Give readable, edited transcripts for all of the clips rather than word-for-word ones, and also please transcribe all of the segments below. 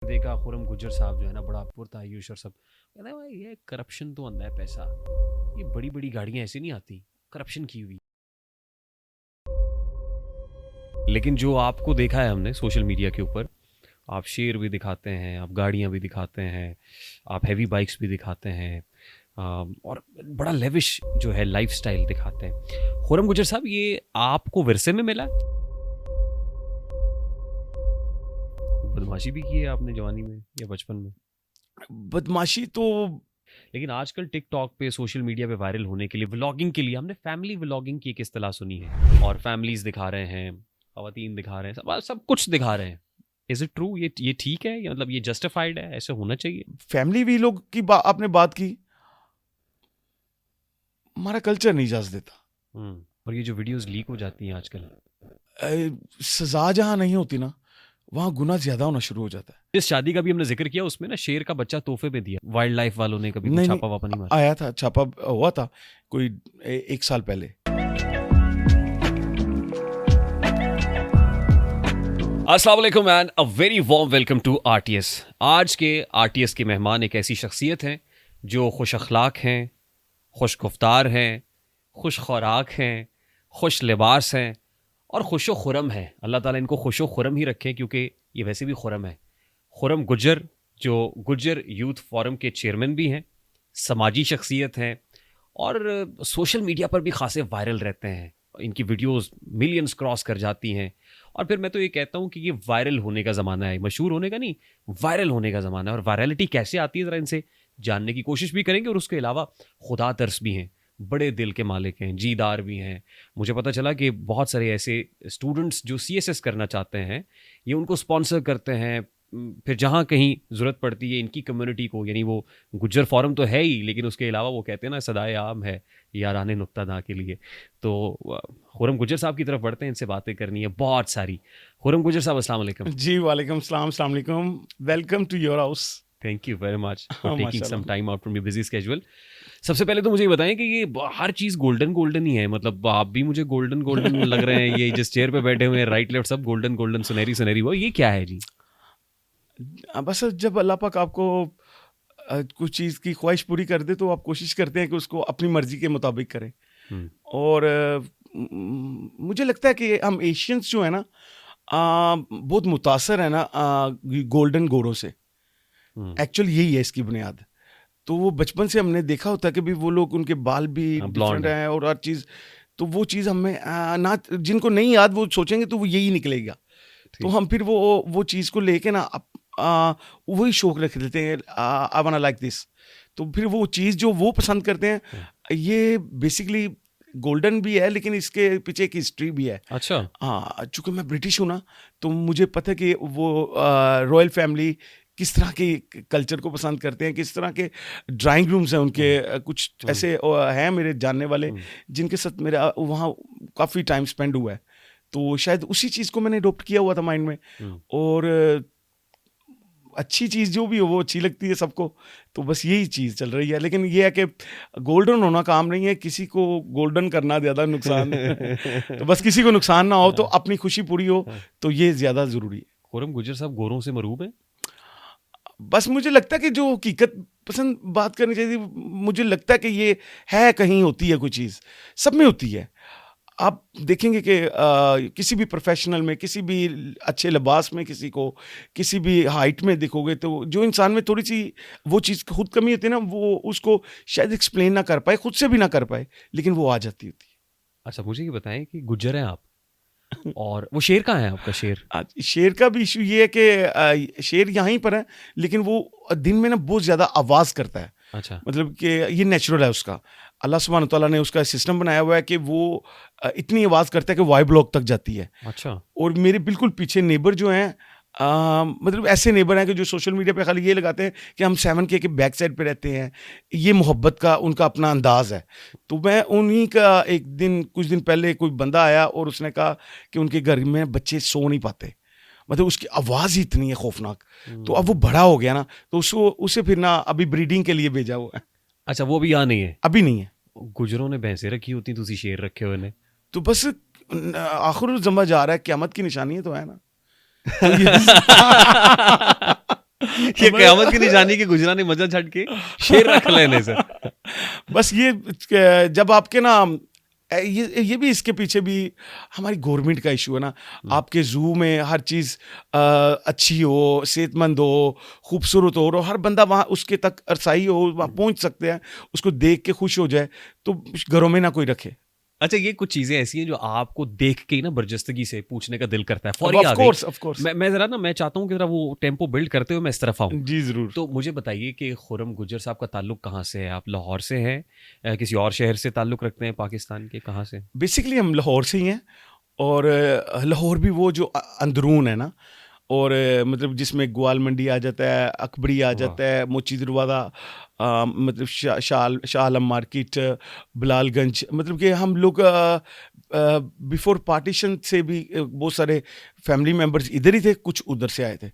دیکھا خرم گجر صاحب جو ہے نا بڑا پرتعیش اور سب کہتے ہیں بھائی یہ کرپشن تو اندھا ہے پیسہ, یہ بڑی بڑی گاڑیاں ایسے نہیں آتی, کرپشن کی ہوئی. لیکن جو آپ کو دیکھا ہے ہم نے سوشل میڈیا کے اوپر, آپ شیر بھی دکھاتے ہیں, آپ گاڑیاں بھی دکھاتے ہیں, آپ ہیوی بائکس بھی دکھاتے ہیں, اور بڑا لیوش جو ہے لائف سٹائل دکھاتے ہیں. خرم گجر صاحب یہ آپ کو ورثے میں ملا, بدماشی بھی کی ہے آپ نے جوانی میں یا بچپن میں؟ بدماشی تو لیکن آج کل ٹک ٹاک پہ سوشل میڈیا پہ وائرل ہونے کے لیے ولاگنگ کے لیے ہم نے فیملی ولاگنگ کی ایک اصطلاح سنی ہے, اور فیملیز دکھا رہے ہیں, خواتین دکھا رہے ہیں, سب کچھ دکھا رہے ہیں. از اٹ ٹرو, یہ ٹھیک ہے یا مطلب یہ جسٹیفائڈ ہے, ایسے ہونا چاہیے؟ فیملی وی لوگ کی آپ نے بات کی, ہمارا کلچر نہیں اجازت دیتا. اور یہ جو ویڈیوز لیک ہو جاتی ہیں آج کل, سزا جہاں نہیں ہوتی نا وہاں گناہ زیادہ ہونا شروع ہو جاتا ہے. جس شادی کا بھی ہم نے ذکر کیا اس میں نا شیر کا بچہ تحفے میں دیا, وائلڈ لائف والوں نے کبھی نہیں چھاپا واپا نہیں مارا؟ آیا تھا, چھاپا ہوا تھا کوئی 1 سال پہلے. السلام علیکم and a very warm welcome to R T S. آج کے آر ٹی ایس کے مہمان ایک ایسی شخصیت ہیں جو خوش اخلاق ہیں, خوش گفتار ہیں, خوش خوراک ہیں, خوش لباس ہیں اور خوش و خرم ہیں. اللہ تعالیٰ ان کو خوش و خرم ہی رکھے کیونکہ یہ ویسے بھی خرم ہے. خرم گجر جو گجر یوتھ فورم کے چیئرمین بھی ہیں, سماجی شخصیت ہیں, اور سوشل میڈیا پر بھی خاصے وائرل رہتے ہیں. ان کی ویڈیوز ملینز کراس کر جاتی ہیں. اور پھر میں تو یہ کہتا ہوں کہ یہ وائرل ہونے کا زمانہ ہے, مشہور ہونے کا نہیں, وائرل ہونے کا زمانہ ہے. اور وائرلٹی کیسے آتی ہے ذرا ان سے جاننے کی کوشش بھی کریں گے. اور اس کے علاوہ خدا ترس بھی ہیں, بڑے دل کے مالک ہیں, جی دار بھی ہیں. مجھے پتہ چلا کہ بہت سارے ایسے اسٹوڈنٹس جو سی ایس ایس کرنا چاہتے ہیں یہ ان کو اسپانسر کرتے ہیں. پھر جہاں کہیں ضرورت پڑتی ہے ان کی کمیونٹی کو, یعنی وہ گجر فورم تو ہے ہی لیکن اس کے علاوہ وہ کہتے ہیں نا صدائے عام ہے یاران نقطہ داں کے لیے. تو خرم گجر صاحب کی طرف بڑھتے ہیں, ان سے باتیں کرنی ہے بہت ساری. خرم گجر صاحب السلام علیکم. جی وعلیکم السلام, السلام علیکم, welcome to your house. Thank you very much for taking some time out from your busy schedule. سب سے پہلے تو مجھے یہ بتائیں کہ یہ ہر چیز گولڈن ہی ہے, مطلب آپ بھی مجھے گولڈن لگ رہے ہیں, یہ جس چیئر پہ بیٹھے ہوئے ہیں رائٹ لیفٹ سب گولڈن سنہری وہ یہ کیا ہے جی؟ بس جب اللہ پاک آپ کو کچھ چیز کی خواہش پوری کر دے تو آپ کوشش کرتے ہیں کہ اس کو اپنی مرضی کے مطابق کریں. اور مجھے لگتا ہے کہ ہم ایشینس جو ہیں نا بہت متاثر ہیں نا گولڈن گھوڑوں سے. ایکچولی یہی ہے اس کی بنیاد. تو وہ بچپن سے ہم نے دیکھا ہوتا ہے کہ بھی وہ لوگ ان کے بال بھی ڈفرینٹ ہیں اور ہر چیز, تو وہ چیز ہمیں نہ جن کو نہیں یاد وہ سوچیں گے تو وہ یہی نکلے گا. تو ہم پھر وہ چیز کو لے کے نا وہی شوق رکھ دیتے ہیں, آئی وانا لائک دس. تو پھر وہ چیز جو وہ پسند کرتے ہیں یہ بیسکلی گولڈن بھی ہے لیکن اس کے پیچھے ایک ہسٹری بھی ہے. اچھا ہاں, چونکہ میں برٹش ہوں نا تو مجھے پتہ کہ وہ رائل فیملی کس طرح کے کلچر کو پسند کرتے ہیں, کس طرح کے ڈرائنگ رومز ہیں ان کے. کچھ ایسے ہیں میرے جاننے والے جن کے ساتھ میرا وہاں کافی ٹائم اسپینڈ ہوا ہے, تو شاید اسی چیز کو میں نے اڈاپٹ کیا ہوا تھا مائنڈ میں. اور اچھی چیز جو بھی ہو وہ اچھی لگتی ہے سب کو, تو بس یہی چیز چل رہی ہے. لیکن یہ ہے کہ گولڈن ہونا کام نہیں ہے, کسی کو گولڈن کرنا زیادہ نقصان تو بس کسی کو نقصان نہ ہو تو اپنی خوشی پوری ہو تو یہ زیادہ ضروری ہے. خرم گجر صاحب گوروں سے مروب ہیں؟ بس مجھے لگتا ہے کہ جو حقیقت پسند بات کرنی چاہیے, مجھے لگتا ہے کہ یہ ہے کہیں ہوتی ہے کوئی چیز, سب میں ہوتی ہے. آپ دیکھیں گے کہ کسی بھی پروفیشنل میں, کسی بھی اچھے لباس میں, کسی کو کسی بھی ہائٹ میں دیکھو گے تو جو انسان میں تھوڑی سی وہ چیز خود کمی ہوتی ہے نا, وہ اس کو شاید ایکسپلین نہ کر پائے, خود سے بھی نہ کر پائے, لیکن وہ آ جاتی ہوتی ہے. اچھا مجھے یہ بتائیں کہ گجر ہیں آپ, اور وہ شیر کہاں ہے آپ کا؟ شیر کا بھی ایشو یہ ہے کہ شیر یہیں پر ہے لیکن وہ دن میں نا بہت زیادہ آواز کرتا ہے. اچھا, مطلب کہ یہ نیچرل ہے اس کا, اللہ سبحانہ تعالیٰ نے اس کا سسٹم بنایا ہوا ہے کہ وہ اتنی آواز کرتا ہے کہ وائی بلاک تک جاتی ہے. اچھا, اور میرے بالکل پیچھے نیبر جو ہیں مطلب ایسے نیبر ہیں کہ جو سوشل میڈیا پہ خالی یہ لگاتے ہیں کہ ہم 7K کے بیک سائڈ پہ رہتے ہیں, یہ محبت کا ان کا اپنا انداز ہے. تو میں انہی کا ایک دن کچھ دن پہلے کوئی بندہ آیا اور اس نے کہا کہ ان کے گھر میں بچے سو نہیں پاتے, مطلب اس کی آواز ہی اتنی ہے خوفناک. تو اب وہ بڑا ہو گیا نا تو اسے پھر نا ابھی بریڈنگ کے لیے بھیجا ہوا ہے. اچھا وہ بھی یہاں نہیں ہے؟ ابھی نہیں ہے. گجروں نے بھینسیں رکھی ہوتی, تسی شیر رکھے ہوئے نے. تو بس آخر الزماں جا رہا ہے, قیامت کی نشانی ہے تو ہے نا. یہ قیامت کی نشانی کہ گجرا نے مزہ چھٹ کے شیر رکھ لینے سے. بس یہ جب آپ کے نا یہ بھی اس کے پیچھے بھی ہماری گورنمنٹ کا ایشو ہے نا. آپ کے زو میں ہر چیز اچھی ہو, صحت مند ہو, خوبصورت ہو, اور ہر بندہ وہاں اس کے تک رسائی ہو, وہاں پہنچ سکتے ہیں, اس کو دیکھ کے خوش ہو جائے, تو گھروں میں نہ کوئی رکھے. اچھا, یہ کچھ چیزیں ایسی ہیں جو آپ کو دیکھ کے نا برجستگی سے پوچھنے کا دل کرتا ہے فوری آ گئی. میں ذرا نا میں چاہتا ہوں کہ ذرا وہ ٹیمپو بلڈ کرتے ہوئے میں اس طرف آؤں. جی ضرور. تو مجھے بتائیے کہ خرم گجر صاحب کا تعلق کہاں سے ہے؟ آپ لاہور سے ہیں, کسی اور شہر سے تعلق رکھتے ہیں پاکستان کے, کہاں سے؟ بیسکلی ہم لاہور سے ہی ہیں, اور لاہور بھی وہ جو اندرون ہے نا, اور مطلب جس میں گوال منڈی آ جاتا ہے, اکبری آ جاتا ہے, موچی دروازہ, مطلب شاہ عالم مارکیٹ, بلال گنج, مطلب کہ ہم لوگ بیفور پارٹیشن سے بھی بہت سارے فیملی ممبرز ادھر ہی تھے, کچھ ادھر سے آئے تھے.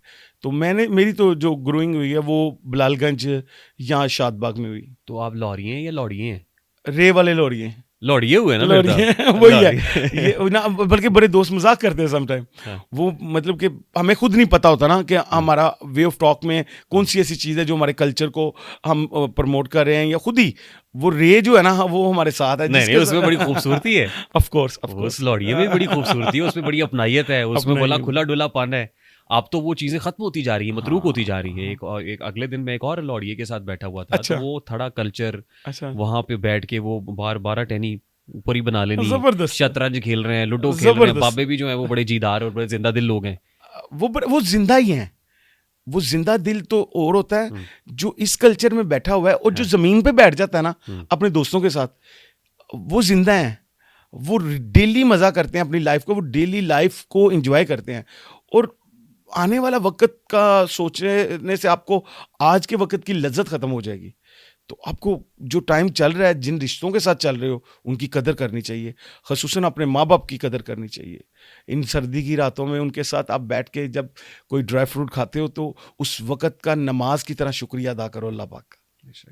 تو میری تو جو گروئنگ ہوئی ہے وہ بلال گنج یا شاد باغ میں ہوئی. تو آپ لاہوری ہیں یا لوڑی ہیں؟ رے والے لوڑی ہیں. لوڑیے ہوئے نا, وہی ہے, بلکہ بڑے دوست مذاق کرتے ہیں سم ٹائم. وہ مطلب کہ ہمیں خود نہیں پتا ہوتا نا کہ ہمارا وے آف ٹاک میں کون سی ایسی چیز ہے جو ہمارے کلچر کو ہم پروموٹ کر رہے ہیں, یا خود ہی وہ رے جو ہے نا وہ ہمارے ساتھ ہے. نہیں, اس میں بڑی خوبصورتی ہے. آف کورس اس لوڑیے میں بڑی خوبصورتی ہے, اس میں بڑی اپنائیت ہے, اس میں بولا کھلا ڈلا پن ہے. اب تو وہ چیزیں ختم ہوتی جا رہی ہیں, متروک ہوتی جا رہی ہیں. ایک اگلے دن میں ایک اور لوڑیے کے ساتھ بیٹھا ہوا تھا, تو وہ تھوڑا کلچر وہاں پہ بیٹھ کے وہ 12 ٹینی اوپر ہی بنا لینی, شطرنج کھیل رہے ہیں, لوڈو کھیل رہے ہیں. بابے بھی جو ہیں وہ بڑے جیدار اور بڑے زندہ دل لوگ ہیں. وہ زندہ ہی ہیں. وہ زندہ دل تو اور ہوتا ہے جو اس کلچر میں بیٹھا ہوا ہے, اور جو زمین پہ بیٹھ جاتا ہے نا اپنے دوستوں کے ساتھ, وہ زندہ ہیں. وہ ڈیلی مزہ کرتے ہیں اپنی لائف کو, وہ ڈیلی لائف کو انجوائے کرتے ہیں. اور آنے والا وقت کا سوچنے سے آپ کو آج کے وقت کی لذت ختم ہو جائے گی. تو آپ کو جو ٹائم چل رہا ہے, جن رشتوں کے ساتھ چل رہے ہو, ان کی قدر کرنی چاہیے. خصوصاً اپنے ماں باپ کی قدر کرنی چاہیے. ان سردی کی راتوں میں ان کے ساتھ آپ بیٹھ کے جب کوئی ڈرائی فروٹ کھاتے ہو, تو اس وقت کا نماز کی طرح شکریہ ادا کرو اللہ پاک کا.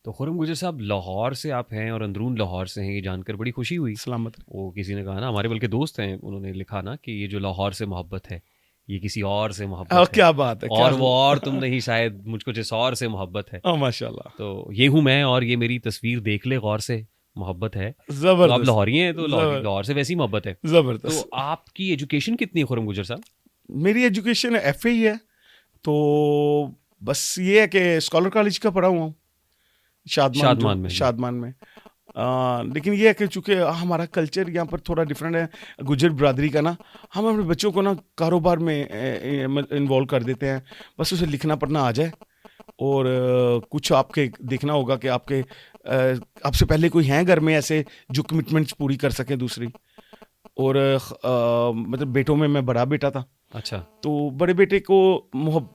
تو خرم گجر صاحب لاہور سے آپ ہیں اور اندرون لاہور سے ہیں, یہ جان کر بڑی خوشی ہوئی. سلامت. وہ کسی نے کہا نا, ہمارے بلکہ دوست ہیں, انہوں نے لکھا نا کہ یہ جو لاہور سے محبت ہے یہ کسی اور سے محبت ہے. کیا بات ہے. اور وہ اور تم نہیں, شاید مجھ کو جس اور سے محبت ہے. ماشاء اللہ. تو یہ ہوں میں, اور یہ میری تصویر دیکھ لے غور سے محبت ہے. زبردست. آپ لاہوری ہیں تو لاہور سے ویسی محبت ہے. زبردست. تو آپ کی ایجوکیشن کتنی ہے خرم گجر صاحب؟ میری ایجوکیشن FA ہی ہے. تو بس یہ ہے کہ اسکالر کالج کا پڑھا ہوا ہوں شادمان میں. لیکن یہ ہے کہ چونکہ ہمارا کلچر یہاں پر تھوڑا ڈفرینٹ ہے گجر برادری کا نا, ہم اپنے بچوں کو نا کاروبار میں انوالو کر دیتے ہیں. بس اسے لکھنا پڑھنا آ جائے, اور کچھ آپ کے دیکھنا ہوگا کہ آپ سے پہلے کوئی ہیں گھر میں ایسے جو کمٹمنٹس پوری کر سکیں دوسری. اور مطلب بیٹوں میں بڑا بیٹا تھا. اچھا. تو بڑے بیٹے کو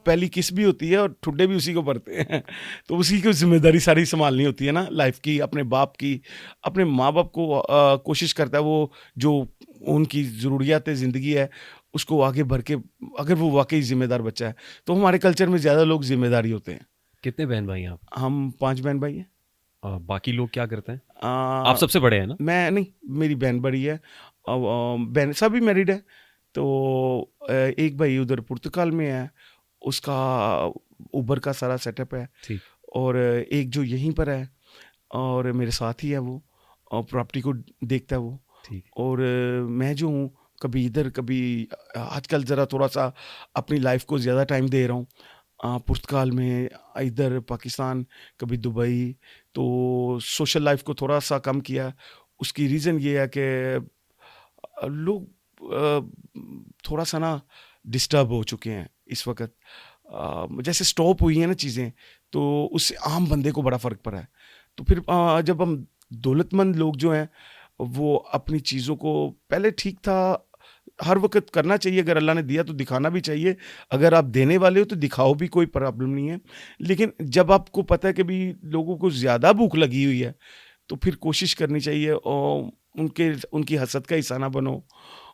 پہلی کس بھی ہوتی ہے, اور ٹھڈے بھی اسی کو پڑھتے ہیں. تو اسی کی ذمہ داری ساری سنبھالنی ہوتی ہے نا لائف کی, اپنے باپ کی, اپنے ماں باپ کو کوشش کرتا ہے وہ جو ان کی ضروریات زندگی ہے اس کو آگے بڑھ کے, اگر وہ واقعی ذمہ دار بچہ ہے. تو ہمارے کلچر میں زیادہ لوگ ذمہ داری ہوتے ہیں. کتنے بہن بھائی ہیں آپ؟ ہم 5 بہن بھائی ہیں. باقی لوگ کیا کرتے ہیں؟ آپ سب سے بڑے ہیں نا؟ میں نہیں, میری بہن بڑی ہے, بہن سبھی میریڈ ہے. تو ایک بھائی ادھر پرتگال میں ہے, اس کا اوبر کا سارا سیٹ اپ ہے. اور ایک جو یہیں پر ہے اور میرے ساتھ ہی ہے, وہ پراپرٹی کو دیکھتا ہے وہ. اور میں جو ہوں کبھی ادھر کبھی, آج کل ذرا تھوڑا سا اپنی لائف کو زیادہ ٹائم دے رہا ہوں, پرتگال میں, ادھر پاکستان, کبھی دبئی. تو سوشل لائف کو تھوڑا سا کم کیا. اس کی ریزن یہ ہے کہ لوگ تھوڑا سا نا ڈسٹرب ہو چکے ہیں اس وقت. جیسے سٹاپ ہوئی ہیں نا چیزیں, تو اس سے عام بندے کو بڑا فرق پڑا ہے. تو پھر جب ہم دولت مند لوگ جو ہیں وہ اپنی چیزوں کو, پہلے ٹھیک تھا ہر وقت کرنا چاہیے, اگر اللہ نے دیا تو دکھانا بھی چاہیے, اگر آپ دینے والے ہو تو دکھاؤ بھی, کوئی پرابلم نہیں ہے. لیکن جب آپ کو پتہ ہے کہ بھی لوگوں کو زیادہ بھوک لگی ہوئی ہے, تو پھر کوشش کرنی چاہیے اور ان کی حسد کا حصہ نہ بنو,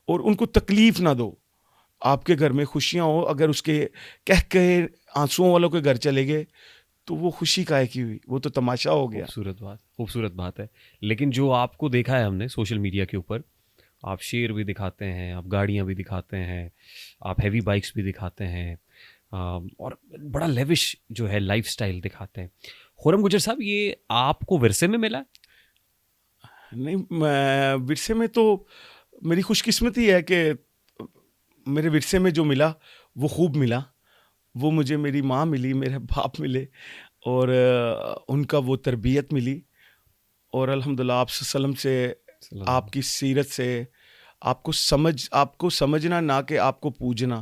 اور ان کو تکلیف نہ دو. آپ کے گھر میں خوشیاں ہو, اگر اس کے کہہ آنسوؤں والوں کے گھر چلے گئے تو وہ خوشی کائے کی ہوئی, وہ تو تماشا ہو گیا. خوبصورت بات ہے. لیکن جو آپ کو دیکھا ہے ہم نے سوشل میڈیا کے اوپر, آپ شیر بھی دکھاتے ہیں, آپ گاڑیاں بھی دکھاتے ہیں, آپ ہیوی بائکس بھی دکھاتے ہیں, اور بڑا لیوش جو ہے لائف سٹائل دکھاتے ہیں. خرم گجر صاحب, یہ آپ کو ورثے میں ملا؟ نہیں, ورثے میں تو میری خوش قسمتی ہے کہ میرے ورثے میں جو ملا وہ خوب ملا. وہ مجھے میری ماں ملی, میرے باپ ملے, اور ان کا وہ تربیت ملی, اور الحمدللہ آپ وسلم سے, آپ کی سیرت سے, آپ کو سمجھنا نہ کہ آپ کو پوجنا,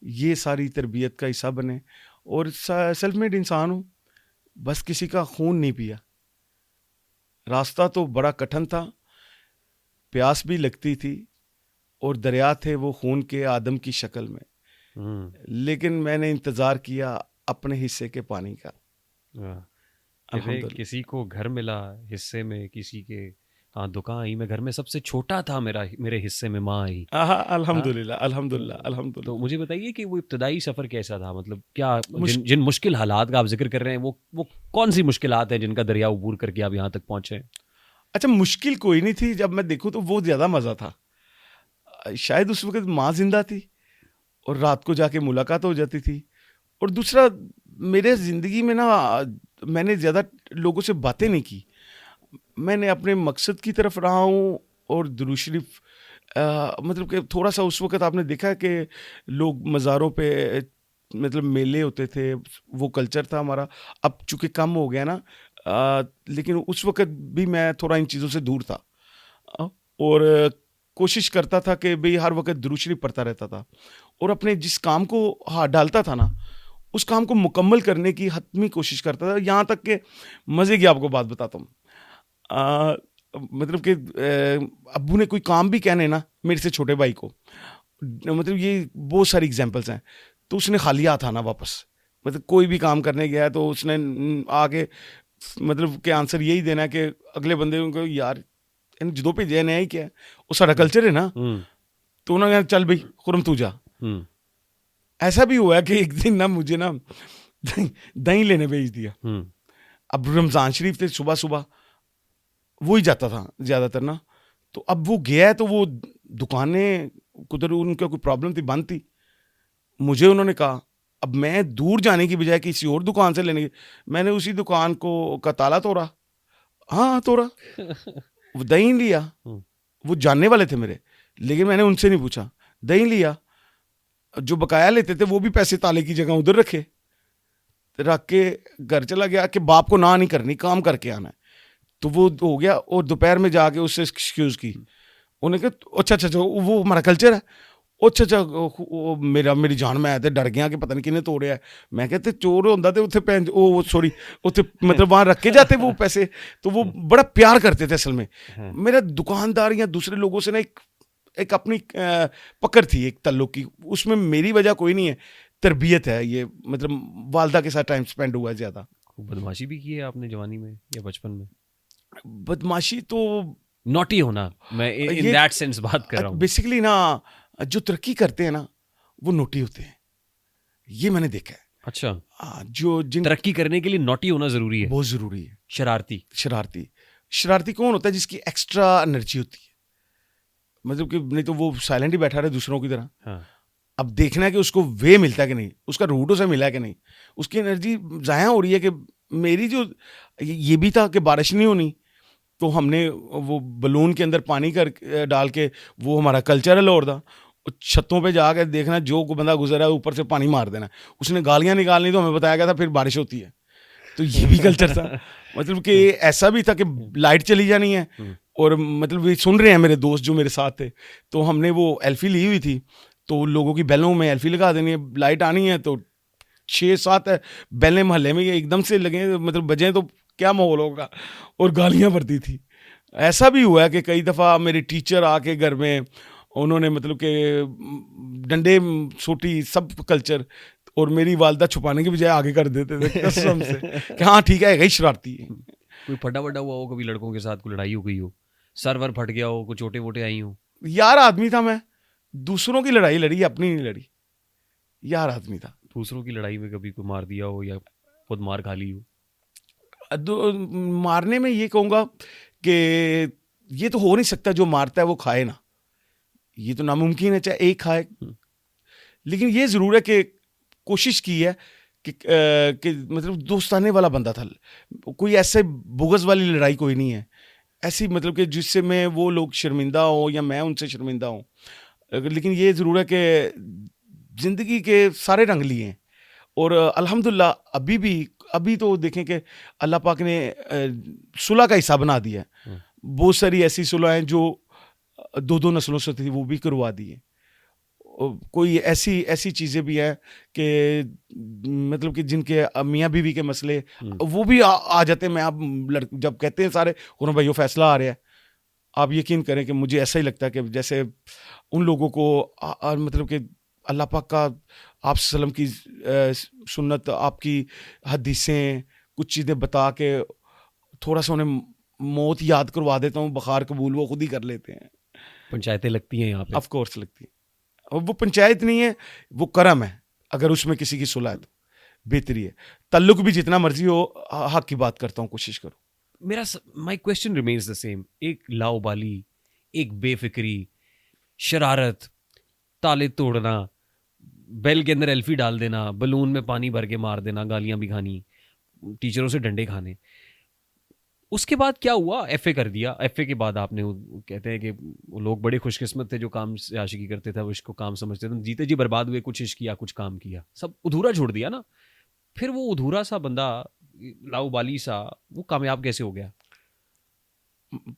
یہ ساری تربیت کا حصہ بنے. اور سیلف میڈ انسان ہوں, بس کسی کا خون نہیں پیا. راستہ تو بڑا کٹھن تھا, پیاس بھی لگتی تھی, اور دریا تھے وہ خون کے آدم کی شکل میں, لیکن میں نے انتظار کیا اپنے حصے کے پانی کا. کسی کو گھر ملا حصے میں, کسی کے ہاں دکان آئی, میں گھر میں سب سے چھوٹا تھا, میرے حصے میں ماں آئی. الحمدللہ الحمدللہ الحمدللہ. تو مجھے بتائیے کہ وہ ابتدائی سفر کیسا تھا, مطلب کیا جن مشکل حالات کا آپ ذکر کر رہے ہیں وہ کون سی مشکلات ہیں جن کا دریا عبور کر کے آپ یہاں تک پہنچے؟ اچھا, مشکل کوئی نہیں تھی, جب میں دیکھوں تو وہ زیادہ مزہ تھا. شاید اس وقت ماں زندہ تھی اور رات کو جا کے ملاقات ہو جاتی تھی. اور دوسرا, میرے زندگی میں نا میں نے زیادہ لوگوں سے باتیں نہیں کی, میں نے اپنے مقصد کی طرف رہا ہوں. اور درود شریف مطلب کہ تھوڑا سا اس وقت آپ نے دیکھا کہ لوگ مزاروں پہ مطلب میلے ہوتے تھے, وہ کلچر تھا ہمارا. اب چونکہ کم ہو گیا نا, لیکن اس وقت بھی میں تھوڑا ان چیزوں سے دور تھا, اور کوشش کرتا تھا کہ بھئی ہر وقت درود شریف پڑھتا رہتا تھا, اور اپنے جس کام کو ہاتھ ڈالتا تھا نا اس کام کو مکمل کرنے کی حتمی کوشش کرتا تھا. یہاں تک کہ مزے کی آپ کو بات بتاتا ہوں, مطلب کہ ابو نے کوئی کام بھی کہنے نا میرے سے چھوٹے بھائی کو, مطلب یہ بہت ساری اگزامپلس ہیں, تو اس نے خالی ہاتھ آنا واپس. مطلب کوئی بھی کام کرنے گیا ہے تو اس نے آگے مطلب کہ آنسر یہی دینا ہے کہ اگلے بندے کو یار جدوں پہ جے نیا ہی کیا ہے, وہ سارا کلچر ہے نا. تو انہوں نے کہا چل بھائی خرم تو جا. ایسا بھی ہوا ہے کہ ایک دن نا مجھے نا دہی لینے بھیج دیا. اب رمضان شریف تھے, صبح صبح وہی جاتا تھا زیادہ تر نا. تو اب وہ گیا ہے تو وہ دکانیں قدر ان کا کوئی پرابلم تھی, بند تھی. مجھے انہوں نے کہا اب میں دور جانے کی بجائے کسی اور دکان سے لینے کی, میں نے اسی دکان کا تالا توڑا. ہاں توڑا, وہ دہی لیا. وہ جاننے والے تھے میرے, لیکن میں نے ان سے نہیں پوچھا. دہی لیا, جو بقایا لیتے تھے وہ بھی پیسے تالے کی جگہ ادھر رکھے, رکھ کے گھر چلا گیا کہ باپ کو نہ نہیں کرنی, کام کر کے آنا ہے. تو وہ ہو گیا, اور دوپہر میں جا کے اس سے ایکسکیوز کی. انہوں نے کہا اچھا وہ ہمارا کلچر ہے. اچھا میری جان میں آئے تھے, ڈر گیا کہ پتہ نہیں کنے توڑیا ہے. میں کہتے چور ہوتا تو اتنے سوری اتنے مطلب وہاں رکھ کے جاتے وہ پیسے. تو وہ بڑا پیار کرتے تھے اصل میں. میرا دکاندار یا دوسرے لوگوں سے نا ایک اپنی پکڑ تھی, ایک تعلق کی. اس میں میری وجہ کوئی نہیں ہے, تربیت ہے یہ, مطلب والدہ کے ساتھ ٹائم سپینڈ ہوا ہے زیادہ. بدماشی بھی کی ہے آپ نے جوانی میں یا بچپن میں؟ بدماشی تو نوٹی ہونا, میں ان دیٹ سینس بات کر رہا ہوں. بیسیکلی نا جو ترقی کرتے ہیں نا وہ نوٹی ہوتے ہیں, یہ میں نے دیکھا ہے. اچھا, جو جن ترقی کرنے کے لیے نوٹی ہونا ضروری ہے, بہت ضروری ہے. شرارتی کون ہوتا ہے؟ جس کی ایکسٹرا انرجی ہوتی ہے, مطلب کہ نہیں تو وہ سائلنٹ ہی بیٹھا رہے دوسروں کی طرح. اب دیکھنا ہے کہ اس کو وے ملتا ہے کہ نہیں, اس کا روٹ اسے ملا ہے کہ نہیں, اس کی انرجی ضائع ہو رہی ہے. کہ میری جو یہ بھی تھا کہ بارش نہیں ہونی, تو ہم نے وہ بلون کے اندر پانی ڈال کے, وہ ہمارا کلچر ہے لوڑ دا, چھتوں پہ جا کے دیکھنا جو بندہ گزرا ہے اوپر سے پانی مار دینا. اس نے گالیاں نکالنی تو ہمیں بتایا گیا تھا پھر بارش ہوتی ہے. تو یہ بھی کلچر تھا. مطلب کہ ایسا بھی تھا کہ لائٹ چلی جانی ہے, اور مطلب یہ سن رہے ہیں میرے دوست جو میرے ساتھ تھے, تو ہم نے وہ ایلفی لی ہوئی تھی, تو لوگوں کی بیلوں میں ایلفی لگا دینی ہے, لائٹ آنی ہے تو 6-7 بیلیں محلے میں ایک دم سے لگیں, مطلب بجیں تو کیا ماحول ہوگا, اور گالیاں پڑتی تھی. ایسا بھی ہوا ہے کہ کئی دفعہ میرے ٹیچر آ کے گھر میں انہوں نے مطلب کہ ڈنڈے سوٹی سب کلچر, اور میری والدہ چھپانے کی بجائے آگے کر دیتے تھے قسم سے کہ ہاں ٹھیک ہے, شرارتی ہے. کوئی پھٹا وڈا ہوا ہو کبھی لڑکوں کے ساتھ, کوئی لڑائی ہو گئی ہو, سر ور پھٹ گیا ہو, کوئی چوٹے ووٹے آئی ہوں؟ یار آدمی تھا میں, دوسروں کی لڑائی لڑی, اپنی نہیں لڑی. یار آدمی تھا. دوسروں کی لڑائی میں کبھی کوئی مار دیا ہو یا خود مار کھا لی ہو؟ مارنے میں یہ کہوں گا کہ یہ تو ہو نہیں سکتا, جو مارتا ہے وہ کھائے نا, یہ تو ناممکن ہے, چاہے ایک کھائے. لیکن یہ ضرور ہے کہ کوشش کی ہے کہ مطلب دوستانے والا بندہ تھا, کوئی ایسے بغض والی لڑائی کوئی نہیں ہے ایسی, مطلب کہ جس سے میں وہ لوگ شرمندہ ہوں یا میں ان سے شرمندہ ہوں. لیکن یہ ضرور ہے کہ زندگی کے سارے رنگ لیے ہیں, اور الحمدللہ ابھی تو دیکھیں کہ اللہ پاک نے صلح کا حصہ بنا دیا ہے. بہت ساری ایسی صلح ہیں جو 2 نسلوں سے تھی, وہ بھی کروا دی ہیں. کوئی ایسی چیزیں بھی ہیں کہ مطلب کہ جن کے میاں بیوی کے مسئلے وہ بھی آ جاتے ہیں. میں آپ جب کہتے ہیں سارے انہوں بھائی فیصلہ آ رہا ہے, آپ یقین کریں کہ مجھے ایسا ہی لگتا ہے کہ جیسے ان لوگوں کو مطلب کہ اللہ پاک کا, آپ وسلم کی سنت, آپ کی حدیثیں, کچھ چیزیں بتا کے تھوڑا سا انہیں موت یاد کروا دیتا ہوں, بخار قبول وہ خود ہی کر لیتے ہیں. پنچایتیں لگتی ہیں یہاں پہ, آف کورس لگتی ہیں. اور وہ پنچایت نہیں ہے, وہ کرم ہے. اگر اس میں کسی کی صلح ہے تو بہتری ہے. تعلق بھی جتنا مرضی ہو, حق کی بات کرتا ہوں, کوشش کرو. میرا my question remains the same. ایک لاؤبالی, ایک بے فکری, شرارت, تالے توڑنا, بیل کے اندر ایلفی ڈال دینا, بلون میں پانی بھر کے مار دینا, گالیاں بھی کھانی, ٹیچروں سے ڈنڈے کھانے. اس کے بعد کیا ہوا؟ ایف اے کر دیا. ایف اے کے بعد آپ نے, کہتے ہیں کہ وہ لوگ بڑے خوش قسمت تھے جو کام سے عاشقی کرتے تھے, وہ عشق کو کام سمجھتے تھے. جیتے جی برباد ہوئے, کچھ عشق کیا, کچھ کام کیا, سب ادھورا چھوڑ دیا نا. پھر وہ ادھورا سا بندہ, لاؤبالی سا, وہ کامیاب کیسے ہو گیا؟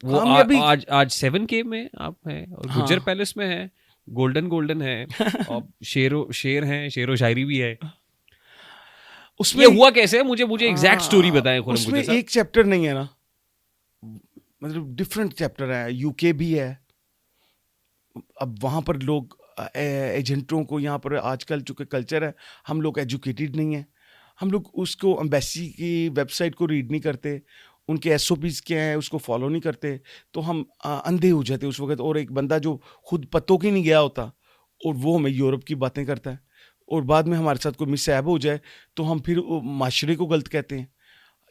وہ آج 7K میں آپ ہیں, اور گجر پیلس میں ہیں, گولڈن ہے, اور شیر ہیں, شعر و شاعری بھی ہے. اس میں ہوا کیسے؟ مجھے ایگزیکٹ سٹوری بتائیں. اس میں ایک چیپٹر نہیں ہے نا, مطلب ڈفرینٹ چیپٹر ہے. UK بھی ہے. اب وہاں پر لوگ ایجنٹوں کو, یہاں پر آج کل چونکہ کلچر ہے, ہم لوگ ایجوکیٹڈ نہیں ہیں, ہم لوگ اس کو امبیسی کی ویب سائٹ کو ریڈ نہیں کرتے, ان کے SOPs کیا ہیں اس کو فالو نہیں کرتے, تو ہم اندھے ہو جاتے اس وقت. اور ایک بندہ جو خود پتوں کی نہیں گیا ہوتا اور وہ ہمیں یورپ کی باتیں کرتا ہے, اور بعد میں ہمارے ساتھ کوئی مس ایب ہو جائے تو ہم پھر معاشرے کو غلط کہتے ہیں.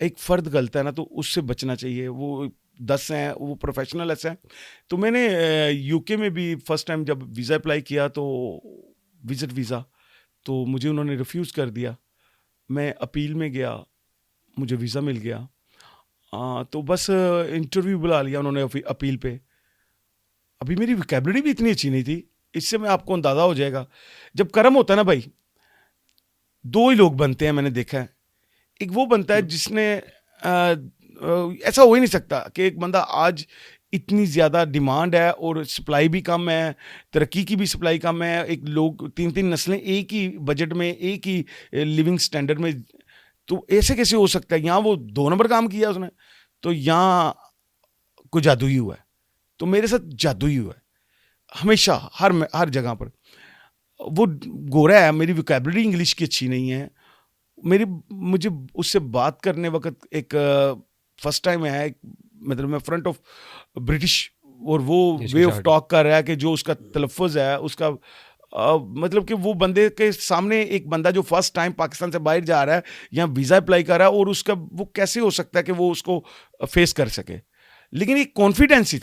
ایک فرد غلط ہے نا, تو اس سے بچنا چاہیے. وہ 10 ہیں, وہ پروفیشنل ایسے ہیں. تو میں نے UK میں بھی فرسٹ ٹائم جب ویزا اپلائی کیا, تو وزٹ ویزا, تو مجھے انہوں نے ریفیوز کر دیا. میں اپیل میں گیا, مجھے ویزا مل گیا. تو بس انٹرویو بلا لیا انہوں نے اپیل پہ. ابھی میری ویکیبلری بھی اتنی اچھی نہیں تھی, اس سے میں آپ کو اندازہ ہو جائے گا. جب کرم ہوتا ہے نا بھائی, 2 ہی لوگ بنتے ہیں, میں نے دیکھا ہے. ایک وہ بنتا ہے جس نے, ایسا ہو ہی نہیں سکتا کہ ایک بندہ آج اتنی زیادہ ڈیمانڈ ہے اور سپلائی بھی کم ہے, ترقی کی بھی سپلائی کم ہے, ایک لوگ 3 نسلیں ایک ہی بجٹ میں, ایک ہی لیونگ سٹینڈرڈ میں, تو ایسے کیسے ہو سکتا ہے؟ یہاں وہ 2 نمبر کام کیا اس نے, تو یہاں کوئی جادو ہی ہوا ہے. تو میرے ساتھ جادو ہی ہوا ہے ہمیشہ, ہر جگہ پر. وہ گورا ہے, میری ویکیبلری انگلش کی اچھی نہیں ہے, مجھے اس سے بات کرنے وقت ایک فرسٹ ٹائم ہے, مطلب میں فرنٹ آف برٹش, اور وہ وے آف ٹاک کر رہا ہے کہ جو اس کا تلفظ ہے, اس کا مطلب کہ وہ بندے کے سامنے ایک بندہ جو فرسٹ ٹائم پاکستان سے باہر جا رہا ہے, یہاں ویزا اپلائی کر رہا ہے, اور اس کا وہ کیسے ہو سکتا ہے کہ وہ اس کو فیس کر سکے. لیکن ایک کانفیڈینس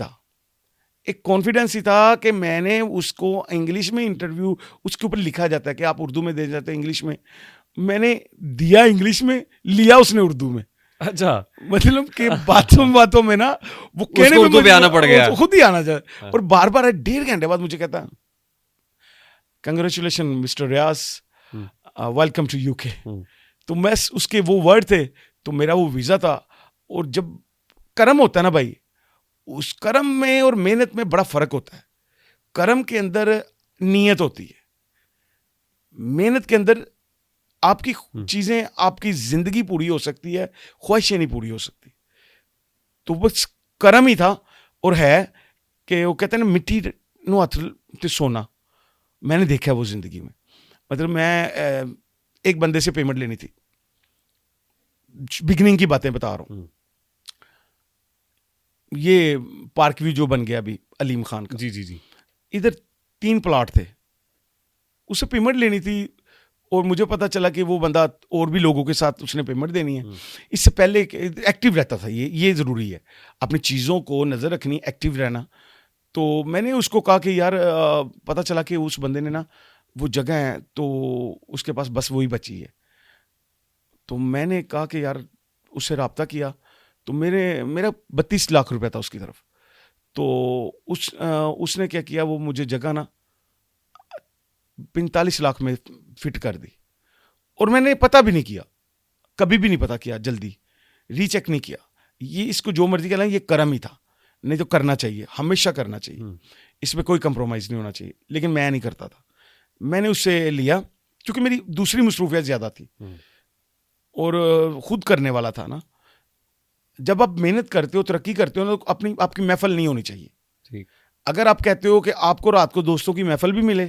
ہی تھا کہ میں نے اس کو انگلش میں انٹرویو, اس کے اوپر لکھا جاتا ہے کہ آپ اردو میں دے جاتے ہیں, انگلش میں میں نے دیا, انگلش میں لیا اس نے اردو میں. اچھا, مطلب کہ باتوں میں نا وہ کہنے اردو پہ آنا پڑ گیا, خود ہی آنا چاہے. اور بار 1.5 گھنٹے بعد مجھے کہتا, congratulation mister Riaz, welcome to UK. تو میں اس کے وہ ورڈ تھے, تو میرا وہ ویزا تھا. اور جب کرم ہوتا ہے نا بھائی, اس کرم میں اور محنت میں بڑا فرق ہوتا ہے. کرم کے اندر نیت ہوتی ہے, محنت کے اندر آپ کی چیزیں, آپ کی زندگی پوری ہو سکتی ہے, خواہشیں نہیں پوری ہو سکتی. تو بس کرم ہی تھا اور ہے کہ وہ کہتے ہیں نا مٹی نو ہاتھ تے سونا. میں نے دیکھا وہ زندگی میں. مطلب میں ایک بندے سے پیمنٹ لینی تھی, بگننگ کی باتیں بتا رہا ہوں. یہ پارک ویو جو بن گیا ابھی علیم خان کا, جی, ادھر 3 پلاٹ تھے, اسے پیمنٹ لینی تھی. اور مجھے پتا چلا کہ وہ بندہ اور بھی لوگوں کے ساتھ اس نے پیمنٹ دینی ہے. اس سے پہلے ایکٹیو رہتا تھا, یہ ضروری ہے اپنی چیزوں کو نظر رکھنی, ایکٹیو رہنا. تو میں نے اس کو کہا کہ یار پتا چلا کہ اس بندے نے نا وہ جگہ ہے تو اس کے پاس بس وہی بچی ہے. تو میں نے کہا کہ یار اس سے رابطہ کیا تو میرا 32 لاکھ روپے تھا اس کی طرف. تو اس نے کیا کیا, وہ مجھے جگہ نا 45 لاکھ میں فٹ کر دی. اور میں نے پتہ بھی نہیں کیا, کبھی بھی نہیں پتہ کیا, جلدی ری چیک نہیں کیا. یہ اس کو جو مرضی کہنا, یہ کرم ہی تھا, نہیں تو کرنا چاہیے, ہمیشہ کرنا چاہیے, اس میں کوئی کمپرومائز نہیں ہونا چاہیے. لیکن میں نہیں کرتا تھا. میں نے اس سے لیا کیونکہ میری دوسری مصروفیت زیادہ تھی اور خود کرنے والا تھا نا. جب آپ محنت کرتے ہو, ترقی کرتے ہو, تو آپ کی محفل نہیں ہونی چاہیے. اگر آپ کہتے ہو کہ آپ کو رات کو دوستوں کی محفل بھی ملے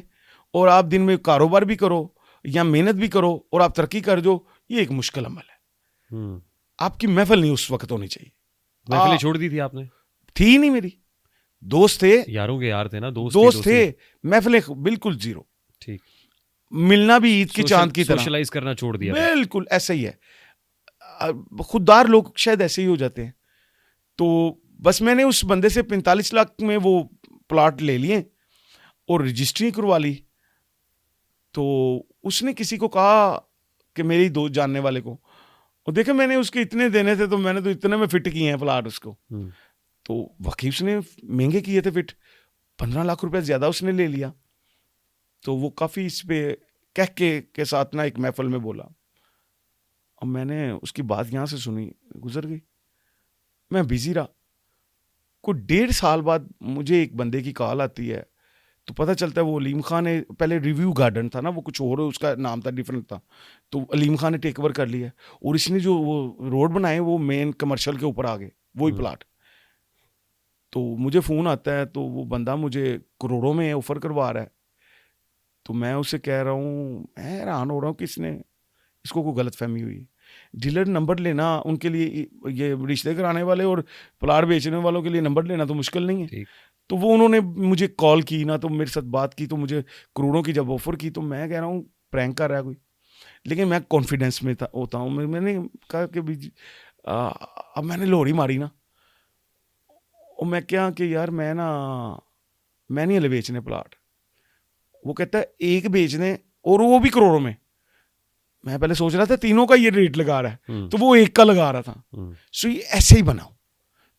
اور آپ دن میں کاروبار بھی کرو یا محنت بھی کرو اور آپ ترقی کر جو, یہ ایک مشکل عمل ہے. آپ کی محفل نہیں اس وقت ہونی چاہیے. محفلیں چھوڑ دی تھی آپ نے؟ تھی نہیں, میری دوست تھے, یاروں کے یار تھے نا, دوست تھے, محفلیں بالکل زیرو. ٹھیک. ملنا بھی عید کی چاند کی طرح, سوشلائز کرنا چھوڑ دیا. بالکل ایسا ہی ہے. خوددار لوگ شاید ایسے ہی ہو جاتے ہیں. تو بس میں نے اس بندے سے 45 لاکھ میں وہ پلاٹ لے لیے اور رجسٹری کروا لی. تو اس نے کسی کو کہا کہ میری دوست جاننے والے کو, اور دیکھیں میں نے اس کے اتنے دینے تھے تو میں نے تو اتنے میں فٹ کیے ہیں پلاٹ اس کو. تو واقعی اس نے مہنگے کیے تھے فٹ, 15 لاکھ روپے زیادہ اس نے لے لیا. تو وہ کافی اس پہ کہہ کے ساتھ نا ایک محفل میں بولا. اور میں نے اس کی بات یہاں سے سنی, گزر گئی, میں بزی رہا. کوئی 1.5 سال بعد مجھے ایک بندے کی کال آتی ہے تو پتہ چلتا ہے وہ علیم خان نے, پہلے ریویو گارڈن تھا نا, وہ کچھ اور اس کا نام تھا, ڈیفرنٹ تھا, تو علیم خان نے ٹیک اوور کر لیا اور اس نے جو وہ روڈ بنائے وہ مین کمرشل کے اوپر آ گئے, وہی پلاٹ. تو مجھے فون آتا ہے تو وہ بندہ مجھے کروڑوں میں آفر کروا رہا ہے. تو میں اسے کہہ رہا ہوں, میں حیران ہو رہا ہوں کہ اس کو کوئی غلط فہمی ہوئی. ڈیلر نمبر لینا ان کے لیے, یہ رشتے کرانے والے اور پلاٹ بیچنے والوں کے لیے نمبر لینا تو مشکل نہیں ہے. تو وہ انہوں نے مجھے کال کی نا, تو میرے ساتھ بات کی, تو مجھے کروڑوں کی جب آفر کی تو میں کہہ رہا ہوں پرینک کر رہا ہے کوئی. لیکن میں کانفیڈینس میں ہوتا ہوں. میں نے کہا کہ اب میں نے لوڑی ماری نا, اور میں کیا کہ یار میں نہیں ہلے بیچنے پلاٹ. وہ کہتا ہے ایک بیچنے, اور وہ بھی کروڑوں میں. میں پہلے سوچ رہا تھا تینوں کا یہ ریٹ لگا رہا ہے, تو وہ ایک کا لگا رہا تھا. سو یہ ایسے ہی بناؤ.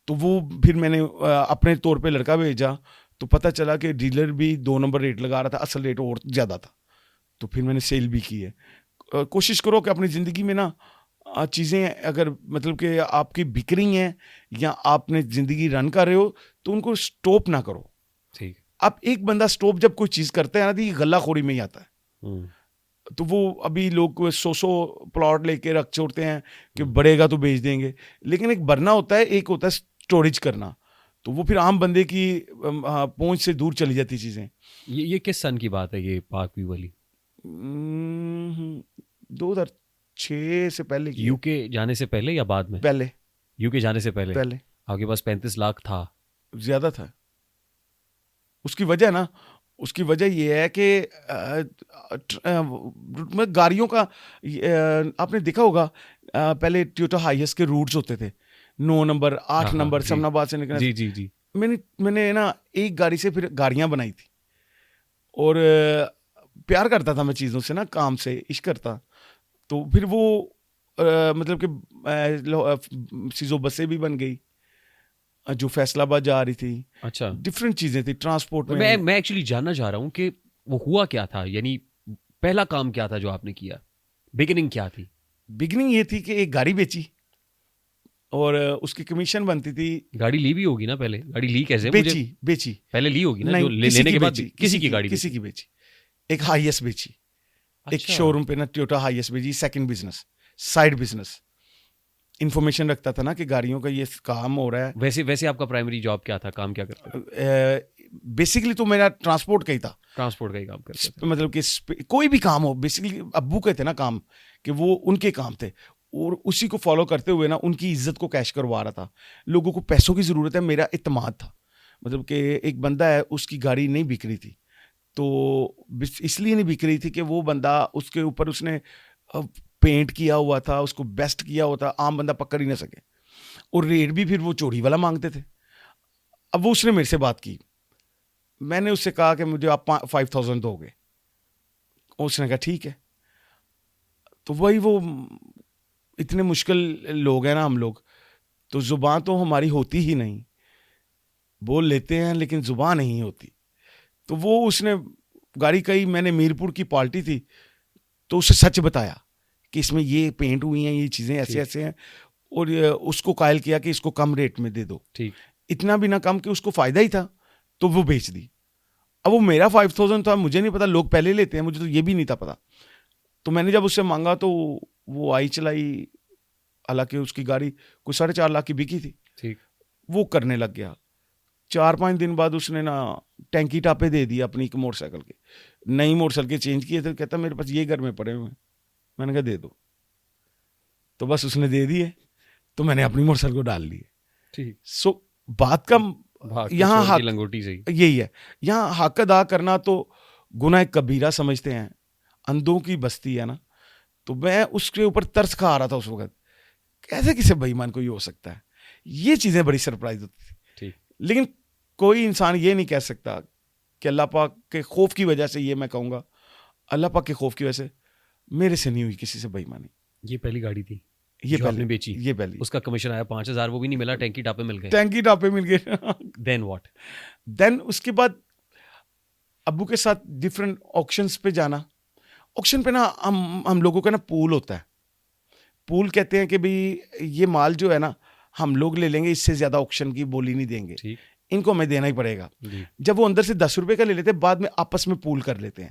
تو وہ پھر میں نے اپنے طور پہ لڑکا بھیجا تو پتہ چلا کہ ڈیلر بھی 2 نمبر ریٹ لگا رہا تھا, اصل ریٹ اور زیادہ تھا. تو پھر میں نے سیل بھی کی ہے. کوشش کرو کہ اپنی زندگی میں نا چیزیں اگر مطلب کہ آپ کی بک رہی ہیں یا آپ نے زندگی رن کر رہے ہو تو ان کو سٹاپ نہ کرو. ٹھیک. اب ایک بندہ سٹاپ جب کوئی چیز کرتا ہے نا تو یہ غلہ خوری میں ہی آتا ہے. تو وہ ابھی لوگ 100 پلاٹ لے کے رکھ چھوڑتے ہیں کہ بڑھے گا تو بیچ دیں گے, لیکن ایک بھرنا ہوتا ہے, ایک ہوتا ہے اسٹوریج کرنا. تو وہ پھر عام بندے کی پہنچ سے دور چلی جاتی چیزیں. یہ کس سن کی بات ہے یہ پاک ویو والی؟ 2006 سے پہلے. یو کے جانے سے پہلے یا بعد میں؟ پہلے. یو کے جانے سے پہلے آپ کے پاس 35 لاکھ تھا؟ زیادہ تھا. اس کی وجہ یہ ہے کہ گاڑیوں کا آپ نے دیکھا ہوگا پہلے ٹویوٹا ہائیس کے روٹس ہوتے تھے, 9 نمبر 8 نمبر سمنا آباد سے نکلنا. جی. میں نے نا ایک گاڑی سے پھر گاڑیاں بنائی تھی, اور پیار کرتا تھا میں چیزوں سے نا, کام سے عشق کرتا. تو پھر وہ مطلب کہ سیزو بسیں بھی بن گئی جو فیصل آباد جا رہی تھی. اچھا, ڈفرینٹ چیزیں تھی ٹرانسپورٹ میں ایکچولی جاننا چاہ رہا ہوں کہ وہ ہوا کیا تھا, یعنی پہلا کام کیا تھا جو آپ نے کیا, بگننگ کیا تھی؟ بگننگ یہ تھی کہ ایک گاڑی بیچی اور اس کی کمیشن بنتی تھی. گاڑی لی بھی ہوگی نا پہلے؟ گاڑی لی کیسے؟ بیچی پہلے لی ہوگی نا, جو لینے کے بعد کسی کی گاڑی کسی کی بیچی. ایک ہائیس بیچی, ایک شو روم پہ نا ٹویوٹا ہائیس بیچی. Second business, side business, information رکھتا تھا نا کہ گاڑیوں کا یہ کام ہو رہا ہے. ویسے آپ کا پرائمری جاب کیا تھا, کام کیا کرتے تھے؟ بیسیکلی تو میرا ٹرانسپورٹ کا ہی تھا. ٹرانسپورٹ کا ہی کام کرتے تھے, مطلب کہ کوئی بھی کام ہو, بیسیکلی ابو کے تھے نا کام, کہ وہ ان کے کام تھے, اور اسی کو فالو کرتے ہوئے نا ان کی عزت کو کیش کروا رہا تھا. لوگوں کو پیسوں کی ضرورت ہے, میرا اعتماد تھا. مطلب کہ ایک بندہ ہے, اس کی گاڑی نہیں بک رہی تھی, تو اس لیے نہیں بک رہی تھی کہ وہ بندہ اس کے اوپر اس نے پینٹ کیا ہوا تھا, اس کو بیسٹ کیا ہوا تھا, عام بندہ پکڑ ہی نہ سکے, اور ریٹ بھی پھر وہ چوری والا مانگتے تھے. اب وہ اس نے میرے سے بات کی, میں نے اس سے کہا کہ مجھے آپ 5000 دو گے. اس نے کہا ٹھیک ہے. تو وہی وہ اتنے مشکل لوگ ہیں نا ہم لوگ, تو زبان تو ہماری ہوتی ہی نہیں, بول لیتے ہیں لیکن زبان نہیں ہوتی. تو وہ اس نے گاڑی کہی, میں نے میرپور کی پارٹی تھی تو اسے سچ بتایا کہ اس میں یہ پینٹ ہوئی ہیں, یہ چیزیں ایسے ایسے ہیں, اور اس کو قائل کیا کہ اس کو کم ریٹ میں دے دو, اتنا بھی نہ کم کہ اس کو فائدہ ہی تھا, تو وہ بیچ دی. اب وہ میرا 5000 تھا, مجھے نہیں پتا, لوگ پہلے لیتے ہیں, مجھے تو یہ بھی نہیں تھا پتا. تو میں نے جب اس سے مانگا تو وہ آئی چلائی, حالانکہ اس کی گاڑی کوئی 4.5 لاکھ کی بکی تھی, وہ کرنے لگ گیا. 4-5 دن بعد اس نے نا ٹینکی ٹاپے دے دیا اپنی ایک موٹر سائیکل کے, نئی موٹر سائیکل چینج کیے تھے, کہتا میرے پاس یہ گھر میں پڑے ہوئے ہیں. میں نے کہا دے دو, تو بس اس نے دے دیے, تو میں نے اپنی موٹر سائیکل کو ڈال لیے. سو بات کا یہاں حق یہی ہے, یہاں حق ادا کرنا تو گناہ کبیرہ سمجھتے ہیں, اندھوں کی بستی ہے نا. تو میں اس کے اوپر ترس کھا رہا تھا اس وقت, کیسے کسی بے ایمان کو یہ ہو سکتا ہے. یہ چیزیں بڑی سرپرائز ہوتی تھی. لیکن کوئی انسان یہ نہیں کہہ سکتا کہ اللہ پاک کے خوف کی وجہ سے, یہ میں کہوں گا اللہ پاک کے خوف کی وجہ سے میرے سے نہیں ہوئی کسی سے بے ایمانی. یہ پہلی گاڑی تھی یہ جو آپ نے بیچی, یہ پہلی. اس کا کمیشن آیا 5000, وہ بھی نہیں ملا, ٹینکی ٹاپے مل گئے. ٹینکی ٹاپے مل گئے. دین واٹ؟ دین اس کے بعد ابو کے ساتھ ڈفرینٹ آکشنس پہ جانا. آکشن پہ نا ہم لوگوں کا نا پول ہوتا ہے. پول کہتے ہیں کہ بھئی یہ مال جو ہے نا ہم لوگ لے لیں گے, اس سے زیادہ آکشن کی بولی نہیں دیں گے, ان کو ہمیں دینا ہی پڑے گا. جب وہ اندر سے 10 روپے کا لے لیتے ہیں, بعد میں آپس میں پول کر لیتے ہیں.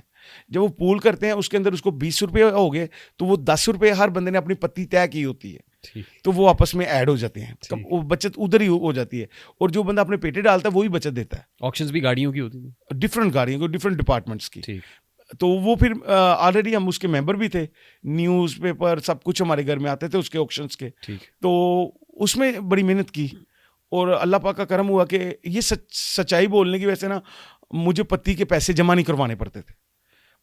جب وہ پول کرتے ہیں اس کے اندر اس کو 20 روپے ہو گئے, تو وہ 10 روپے ہر بندے نے اپنی پتی طے کی ہوتی ہے, تو وہ آپس میں ایڈ ہو جاتے ہیں, وہ بچت ادھر ہی ہو جاتی ہے. اور جو بندہ اپنے پیٹے ڈالتا ہے وہی بچت دیتا ہے. آکشنز بھی گاڑیوں کی ہوتی ہیں, ڈفرنٹ گاڑیوں کو, ڈفرنٹ ڈپارٹمنٹس کی. تو وہ پھر آلریڈی ہم اس کے ممبر بھی تھے, نیوز پیپر سب کچھ ہمارے گھر میں آتے تھے اس کے آکشنز کے. تو اس میں بڑی محنت کی, اور اللہ پاک کا کرم ہوا کہ یہ سچائی بولنے کی وجہ سے نا مجھے پتی کے پیسے جمع نہیں کروانے پڑتے تھے.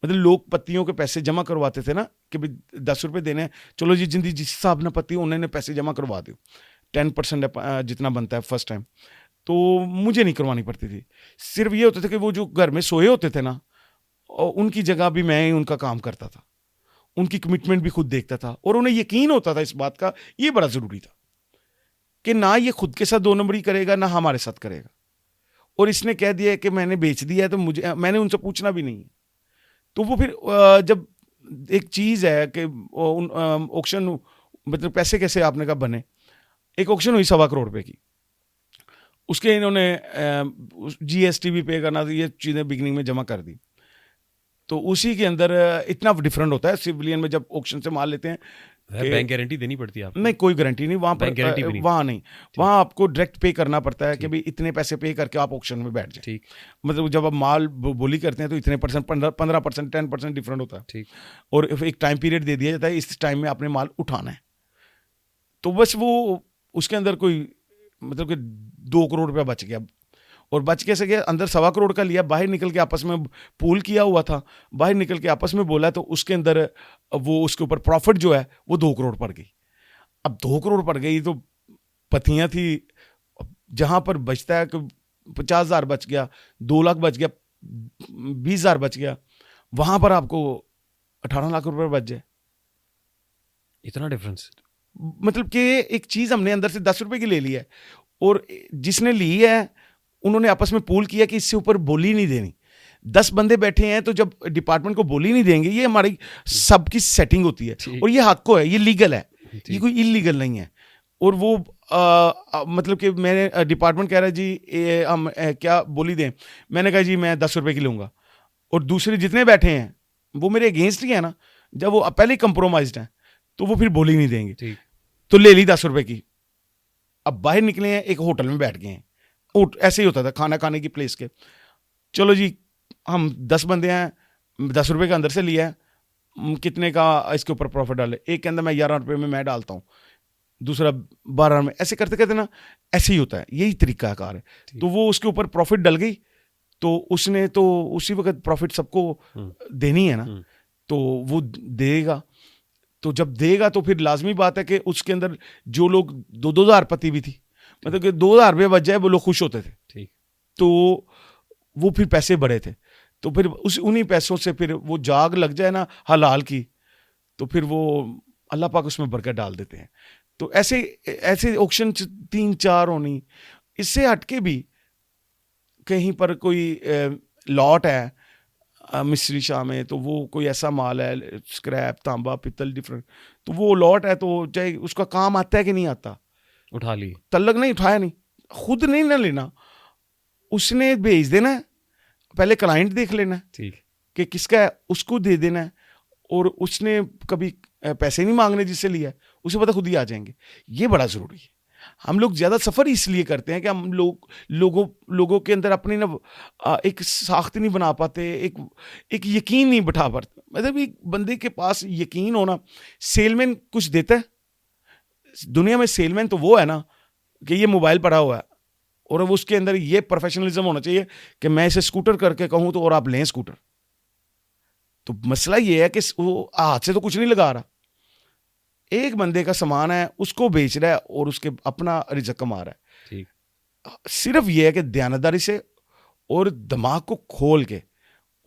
مطلب لوگ پتیوں کے پیسے جمع کرواتے تھے نا کہ بھائی 10 روپے دینے ہیں, چلو جی جن جس حساب نے پتی انہوں نے پیسے جمع کروا دو, 10% جتنا بنتا ہے فرسٹ ٹائم. تو مجھے نہیں کروانی پڑتی تھی. صرف یہ ہوتا تھا کہ وہ جو گھر میں سوئے ہوتے تھے نا, ان کی جگہ بھی میں ان کا کام کرتا تھا, ان کی کمٹمنٹ بھی خود دیکھتا تھا, اور انہیں یقین ہوتا تھا اس بات کا. یہ بڑا ضروری تھا کہ نہ یہ خود کے ساتھ 2 نمبری کرے گا, نہ ہمارے ساتھ کرے گا. اور اس نے کہہ دیا کہ میں نے بیچ دیا ہے, تو میں نے ان سے پوچھنا بھی نہیں ہے. تو وہ پھر جب ایک چیز ہے کہ آکشن مطلب پیسے کیسے آپ نے کہا بنے, ایک آکشن ہوئی 1.25 کروڑ روپے کی, اس کے انہوں نے GST بھی پے کرنا, یہ چیزیں بگننگ میں جمع کر دی. تو اسی کے اندر اتنا ڈفرنٹ ہوتا ہے سویلین میں جب آکشن سے مال لیتے ہیں. بینک گارنٹی دینی پڑتی ہے آپ؟ نہیں, کوئی گارنٹی نہیں وہاں پر, وہاں نہیں, وہاں آپ کو ڈائریکٹ پے کرنا پڑتا ہے کہ بھائی اتنے پیسے پے کر کے آپ آکشن میں بیٹھ جائیں. مطلب جب آپ مال بولی کرتے ہیں تو اتنے %, 15%, 10% ڈفرنٹ ہوتا ہے, اور ایک ٹائم پیریڈ دے دیا جاتا ہے, اس ٹائم میں آپ نے مال اٹھانا ہے. تو بس وہ اس کے اندر کوئی مطلب کہ 2 کروڑ روپیہ بچ گیا, اور بچ کیسے گیا, اندر 1.25 کروڑ کا لیا, باہر نکل کے آپس میں پول کیا ہوا تھا, باہر نکل کے آپس میں بولا, تو اس کے اندر وہ اس کے اوپر پروفٹ جو ہے وہ 2 کروڑ پڑ گئی. اب 2 کروڑ پڑ گئی تو پتیاں تھی, جہاں پر بچتا ہے کہ 50,000 بچ گیا, 2 لاکھ بچ گیا, 20,000 بچ گیا, وہاں پر آپ کو 18 لاکھ روپے بچ جائے. اتنا ڈفرنس, مطلب کہ ایک چیز ہم نے اندر سے 10 روپے کی لے لی ہے, اور جس نے لی ہے انہوں نے آپس میں پول کیا کہ اس سے اوپر بولی نہیں دینی. 10 بندے بیٹھے ہیں, تو جب ڈپارٹمنٹ کو بولی نہیں دیں گے, یہ ہماری سب کی سیٹنگ ہوتی ہے, اور یہ حق کو ہے, یہ لیگل ہے, یہ کوئی انلیگل نہیں ہے. اور وہ مطلب کہ میں نے ڈپارٹمنٹ کہہ رہا ہے جی ہم کیا بولی دیں, میں نے کہا جی میں 10 روپے کی لوں گا, اور دوسرے جتنے بیٹھے ہیں وہ میرے اگینسٹ ہی ہیں نا, جب وہ پہلے ہی کمپرومائزڈ ہیں تو وہ پھر بولی نہیں دیں گے. تو لے لی 10 روپے کی. اب باہر نکلے ہیں, ایک ہوٹل میں بیٹھ گئے ہیں, ایسے ہی ہوتا تھا کھانا کھانے کی پلیس کے. چلو جی ہم 10 بندے ہیں, 10 روپے کا اندر سے لیا ہے, کتنے کا اس کے اوپر پروفٹ ڈالے, ایک کے اندر میں 11 روپے میں ڈالتا ہوں, دوسرا 12 میں, ایسے کرتے کرتے نا ایسے ہی ہوتا ہے, یہی طریقہ کار ہے. تو وہ اس کے اوپر پروفٹ ڈل گئی, تو اس نے تو اسی وقت پروفٹ سب کو دینی ہے نا, تو وہ دے گا. تو جب دے گا تو پھر لازمی بات ہے کہ اس کے اندر جو لوگ 2,000 پتی بھی تھی, مطلب کہ 2,000 روپے بچ جائے, وہ لوگ خوش ہوتے تھے. تو وہ پھر پیسے بڑھے تھے. تو پھر انہی پیسوں سے پھر وہ جاگ لگ جائے نا حلال کی, تو پھر وہ اللہ پاک اس میں برکت ڈال دیتے ہیں. تو ایسے آکشن 3-4 ہونی. اس سے ہٹ کے بھی کہیں پر کوئی لاٹ ہے مصری شاہ میں, تو وہ کوئی ایسا مال ہے اسکریپ, تانبا, پتل, ڈفرنٹ, تو وہ لاٹ ہے, تو چاہے اس کا کام آتا ہے کہ نہیں آتا, اٹھا لی, تلک نہیں اٹھایا, نہیں خود نہیں نہ لینا, اس نے بھیج دینا ہے, پہلے کلائنٹ دیکھ لینا ہے ٹھیک کہ کس کا ہے, اس کو دے دینا ہے, اور اس نے کبھی پیسے نہیں مانگنے جس سے لیا ہے, اسے پتہ خود ہی آ جائیں گے. یہ بڑا ضروری ہے. ہم لوگ زیادہ سفر اس لیے کرتے ہیں کہ ہم لوگوں کے اندر اپنی ایک ساخت نہیں بنا پاتے, ایک یقین نہیں بٹھا پاتے. مطلب ایک بندے کے پاس یقین ہونا. سیل مین کچھ دیتا ہے دنیا میں, سیل مین تو وہ ہے نا کہ یہ موبائل پڑا ہوا ہے, اور اس کے اندر یہ پروفیشنلزم ہونا چاہیے کہ میں اسے اسکوٹر کر کے کہوں تو اور آپ لیں اسکوٹر. تو مسئلہ یہ ہے کہ وہ ہاتھ سے تو کچھ نہیں لگا رہا, ایک بندے کا سامان ہے, اس کو بیچ رہا ہے اور اس کے اپنا رزق کما رہا ہے. صرف یہ ہے کہ دیانتداری سے اور دماغ کو کھول کے,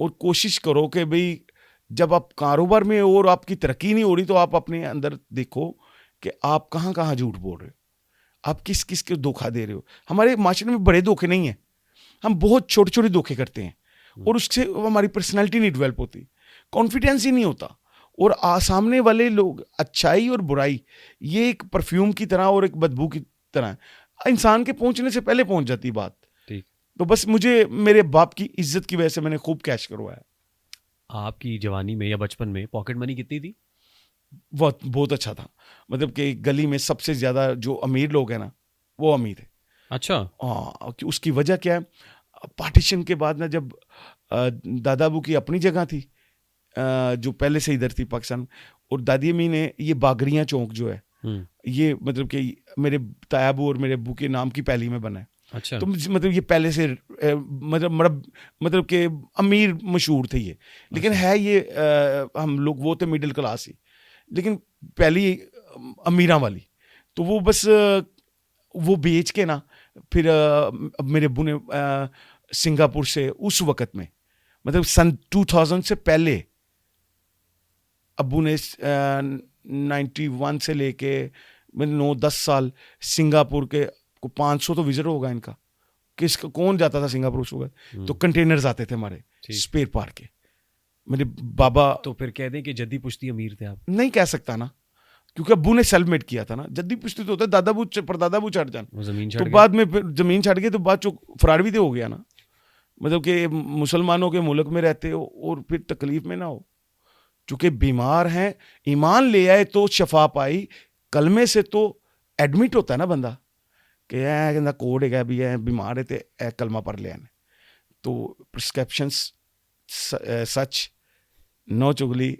اور کوشش کرو کہ بھئی جب آپ کاروبار میں اور آپ کی ترقی نہیں ہو رہی, تو آپ اپنے اندر دیکھو کہ آپ کہاں کہاں جھوٹ بول رہے ہو, آپ کس کس کے دھوکہ دے رہے ہو. ہمارے معاشرے میں بڑے دھوکے نہیں ہیں, ہم بہت چھوٹے چھوٹے دھوکے کرتے ہیں, اور اس سے ہماری پرسنالٹی نہیں ڈیولپ ہوتی, کانفیڈینس ہی نہیں ہوتا. اور سامنے والے لوگ, اچھائی اور برائی یہ ایک پرفیوم کی طرح اور ایک بدبو کی طرح ہے, انسان کے پہنچنے سے پہلے پہنچ جاتی بات. تو بس مجھے میرے باپ کی عزت کی وجہ سے میں نے خوب کیش کروایا. آپ کی جوانی میں یا بچپن میں پاکٹ منی کتنی تھی؟ بہت اچھا تھا. مطلب کہ گلی میں سب سے زیادہ جو امیر لوگ ہیں نا, وہ امیر ہے. اچھا. ہاں, اس کی وجہ کیا ہے, پارٹیشن کے بعد نا جب دادا ابو کی اپنی جگہ تھی جو پہلے سے ادھر تھی پاکستان, اور دادی امی نے یہ باگریاں چونک جو ہے یہ مطلب کہ میرے تایا ابو اور میرے ابو کے نام کی پہلی میں بنا ہے. اچھا. تو مطلب یہ پہلے سے مطلب کہ امیر مشہور تھے یہ, لیکن ہے یہ ہم لوگ وہ تھے مڈل کلاس ہی, لیکن پہلی امیراں والی. تو وہ بس وہ بیچ کے نا پھر میرے ابو نے سنگاپور سے اس وقت میں مطلب سن 2000 سے پہلے ابو نے 91 سے لے کے 9-10 سال سنگاپور کے کو 500 تو وزٹ ہوگا ان کا. کس کا کون جاتا تھا سنگاپور اس وقت, تو کنٹینرز آتے تھے ہمارے اسپیئر پارٹ کے. میرے بابا تو پھر کہہ دیں کہ جدی پشتی امیر تھے آپ؟ نہیں کہہ سکتا نا, کیونکہ ابو نے سیلف میڈ کیا تھا نا. جدی پشتی تو ہوتا ہے دادا ابو پردادا ابو چڑھ جان, تو بعد میں زمین چھڑ گئے, تو بعد فرار بھی تو ہو گیا نا. مطلب کہ مسلمانوں کے ملک میں رہتے ہو اور پھر تکلیف میں نہ ہو, چونکہ بیمار ہیں, ایمان لے آئے تو شفا پائی, کلمے سے تو ایڈمٹ ہوتا ہے نا بندہ کہ کوڈ ہے بھی ہے بیمار ہے تو کلمہ پڑھ لے آنے. تو پرسکرپشنس سچ, نو چگلی,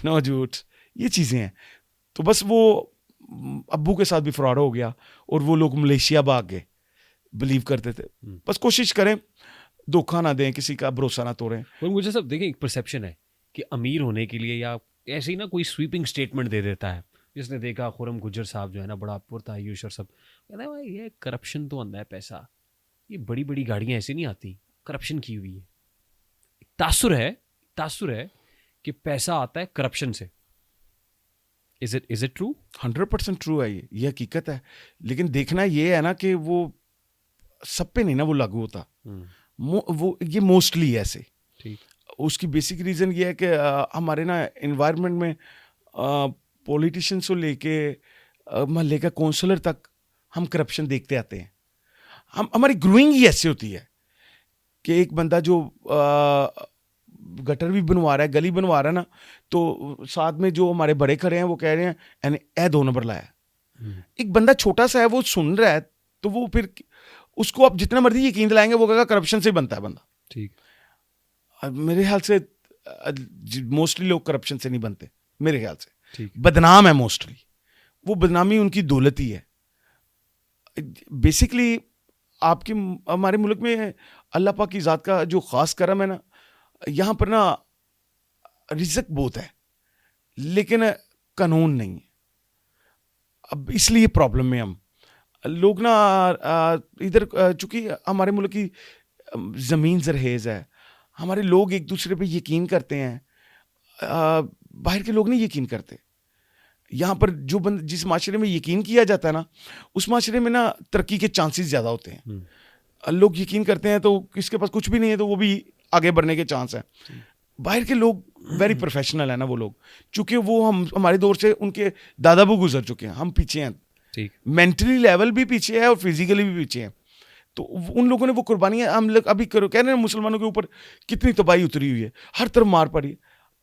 نو جھوٹ, یہ چیزیں ہیں. تو بس وہ ابو کے ساتھ بھی فراڈ ہو گیا, اور وہ لوگ ملیشیا بھاگ گئے, بلیو کرتے تھے. بس کوشش کریں دھوکہ نہ دیں, کسی کا بھروسہ نہ توڑیں. اور مجھے سب دیکھیں ایک پرسیپشن ہے کہ امیر ہونے کے لیے یا ایسے ہی نا کوئی سویپنگ اسٹیٹمنٹ دے دیتا ہے. جس نے دیکھا خرم گجر صاحب جو ہے نا بڑا پرتعیش اور سب کہتا ہے بھائی یہ کرپشن تو آندا ہے پیسہ, یہ بڑی بڑی گاڑیاں ایسے نہیں آتی, کرپشن کی ہوئی ہے. تاثر ہے کہ پیسہ آتا ہے کرپشن سے. Is it true? 100% ٹرو ہے, یہ حقیقت ہے. لیکن دیکھنا یہ ہے نا کہ وہ سب پہ نہیں نا وہ لاگو ہوتا, وہ یہ موسٹلی ایسے. اس کی بیسک ریزن یہ ہے کہ ہمارے نا انوائرمنٹ میں پولیٹیشین سے لے کے محلے کا کونسلر تک ہم کرپشن دیکھتے آتے ہیں. ہماری گروئنگ ہی ایسے ہوتی ہے کہ ایک بندہ جو گٹر بھی بنوا رہا ہے, گلی بنوا رہا ہے نا, تو ساتھ میں جو ہمارے بڑے کھڑے ہیں وہ کہہ رہے ہیں یعنی 2 نمبر لایا. ایک بندہ چھوٹا سا ہے وہ سن رہا ہے, تو وہ پھر اس کو آپ جتنا مرضی یقین دلائیں گے وہ کہے گا کرپشن سے بنتا ہے بندہ. ٹھیک, میرے خیال سے موسٹلی لوگ کرپشن سے نہیں بنتے, میرے خیال سے بدنام ہے موسٹلی. وہ بدنامی ان کی دولت ہی ہے. بیسکلی آپ کی ہمارے ملک میں اللہ پاک کی ذات کا جو خاص کرم ہے نا, یہاں پر نا رزق بہت ہے لیکن قانون نہیں ہے. اب اس لیے پرابلم میں ہم لوگ نا ادھر, چونکہ ہمارے ملک کی زمین زرخیز ہے, ہمارے لوگ ایک دوسرے پہ یقین کرتے ہیں, باہر کے لوگ نہیں یقین کرتے. یہاں پر جو جس معاشرے میں یقین کیا جاتا ہے نا, اس معاشرے میں نا ترقی کے چانسز زیادہ ہوتے ہیں. لوگ یقین کرتے ہیں تو کس کے پاس کچھ بھی نہیں ہے تو وہ بھی آگے بڑھنے کے چانس ہیں. باہر کے لوگ ویری پروفیشنل ہیں نا وہ لوگ, چونکہ وہ ہمارے دور سے ان کے دادا ابو گزر چکے ہیں, ہم پیچھے ہیں, مینٹلی لیول بھی پیچھے ہے اور فزیکلی بھی پیچھے ہیں. تو ان لوگوں نے وہ قربانیاں ہم لوگ ابھی کہہ رہے ہیں مسلمانوں کے اوپر کتنی تباہی اتری ہوئی ہے, ہر طرف مار پڑی.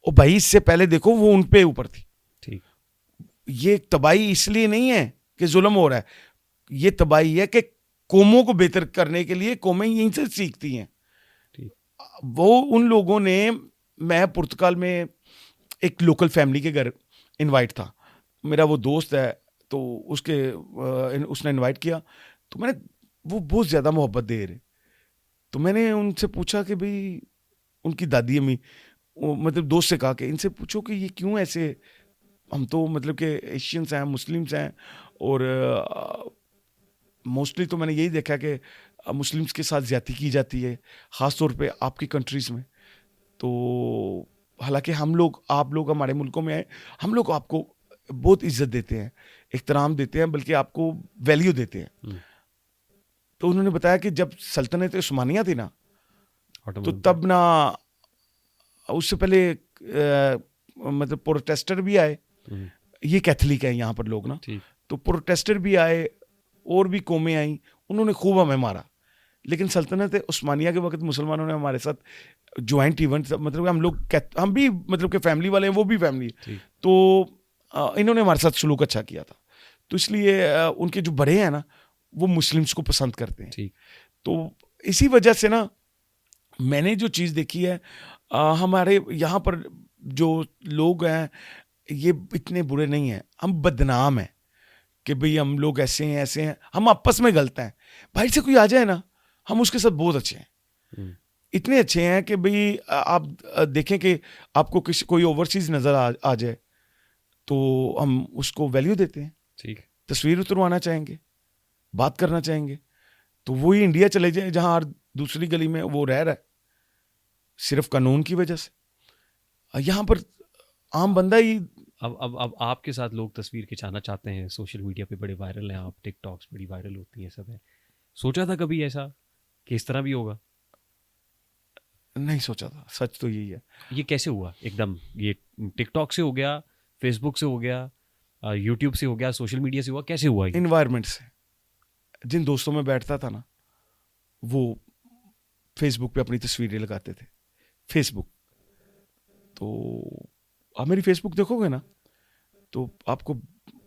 اور بھائی اس سے پہلے دیکھو وہ ان پہ اوپر تھی. یہ تباہی اس لیے نہیں ہے کہ ظلم ہو رہا ہے, یہ تباہی ہے کہ قوموں کو بہتر کرنے کے لیے قومیں یہیں سے سیکھتی ہیں. وہ ان لوگوں نے, میں پرتگال میں ایک لوکل فیملی کے گھر انوائٹ تھا, میرا وہ دوست ہے تو اس نے انوائٹ کیا, تو میں نے, وہ بہت زیادہ محبت دے رہے, تو میں نے ان سے پوچھا کہ بھئی, ان کی دادی امی, مطلب دوست سے کہا کہ ان سے پوچھو کہ یہ کیوں ایسے, ہم تو مطلب کہ ایشینس ہیں, مسلمس ہیں, اور موسٹلی تو میں نے یہی دیکھا کہ مسلمس کے ساتھ زیادتی کی جاتی ہے, خاص طور پہ آپ کی کنٹریز میں. تو حالانکہ ہم لوگ, آپ لوگ ہمارے ملکوں میں آئے, ہم لوگ آپ کو بہت عزت دیتے ہیں, احترام دیتے ہیں, بلکہ آپ کو ویلیو دیتے ہیں. تو انہوں نے بتایا کہ جب سلطنت عثمانیہ تھی نا, تو تب نا, اس سے پہلے مطلب پروٹیسٹر بھی آئے, یہ کیتھولک ہیں یہاں پر لوگ نا, تو پروٹیسٹر بھی آئے اور بھی قومیں آئیں, انہوں نے خوب ہمیں مارا. لیکن سلطنت عثمانیہ کے وقت مسلمانوں نے ہمارے ساتھ جوائنٹ ایونٹ, مطلب ہم لوگ, ہم بھی مطلب کہ فیملی والے ہیں, وہ بھی فیملی, تو انہوں نے ہمارے ساتھ سلوک اچھا کیا تھا. تو اس لیے ان کے جو بڑے ہیں نا, وہ مسلمس کو پسند کرتے ہیں. تو اسی وجہ سے نا, میں نے جو چیز دیکھی ہے, ہمارے یہاں پر جو لوگ ہیں یہ اتنے برے نہیں ہیں, ہم بدنام ہیں کہ بھئی ہم لوگ ایسے ہیں ایسے ہیں, ہم آپس میں غلط ہیں. باہر سے کوئی آ جائے نا, ہم اس کے ساتھ بہت اچھے ہیں, اتنے اچھے ہیں کہ بھئی آپ دیکھیں کہ آپ کو کوئی اوورسیز نظر آ جائے تو ہم اس کو ویلیو دیتے ہیں, تصویر اتروانا چاہیں گے, بات کرنا چاہیں گے. تو وہی انڈیا چلے جائیں جہاں ہر دوسری گلی میں وہ رہ رہا ہے صرف قانون کی وجہ سے. یہاں پر عام بندہ ہی, اب آپ کے ساتھ لوگ تصویر کھنچانا چاہتے ہیں, سوشل میڈیا پہ بڑے وائرل ہیں آپ, ٹک ٹاکس بڑی وائرل ہوتی ہیں, سب ہے. سوچا تھا کبھی ایسا کہ اس طرح بھی ہوگا؟ نہیں سوچا تھا, سچ تو یہی ہے. یہ کیسے ہوا ایک دم؟ یہ ٹک ٹاک سے ہو گیا, فیس بک سے ہو گیا, یوٹیوب سے ہو گیا, سوشل میڈیا سے ہوا, کیسے ہوا؟ انوائرمنٹ سے. جن دوستوں میں بیٹھتا تھا نا, وہ فیس بک پہ اپنی تصویریں لگاتے تھے. فیس بک, تو آپ میری فیس بک دیکھو گے نا تو آپ کو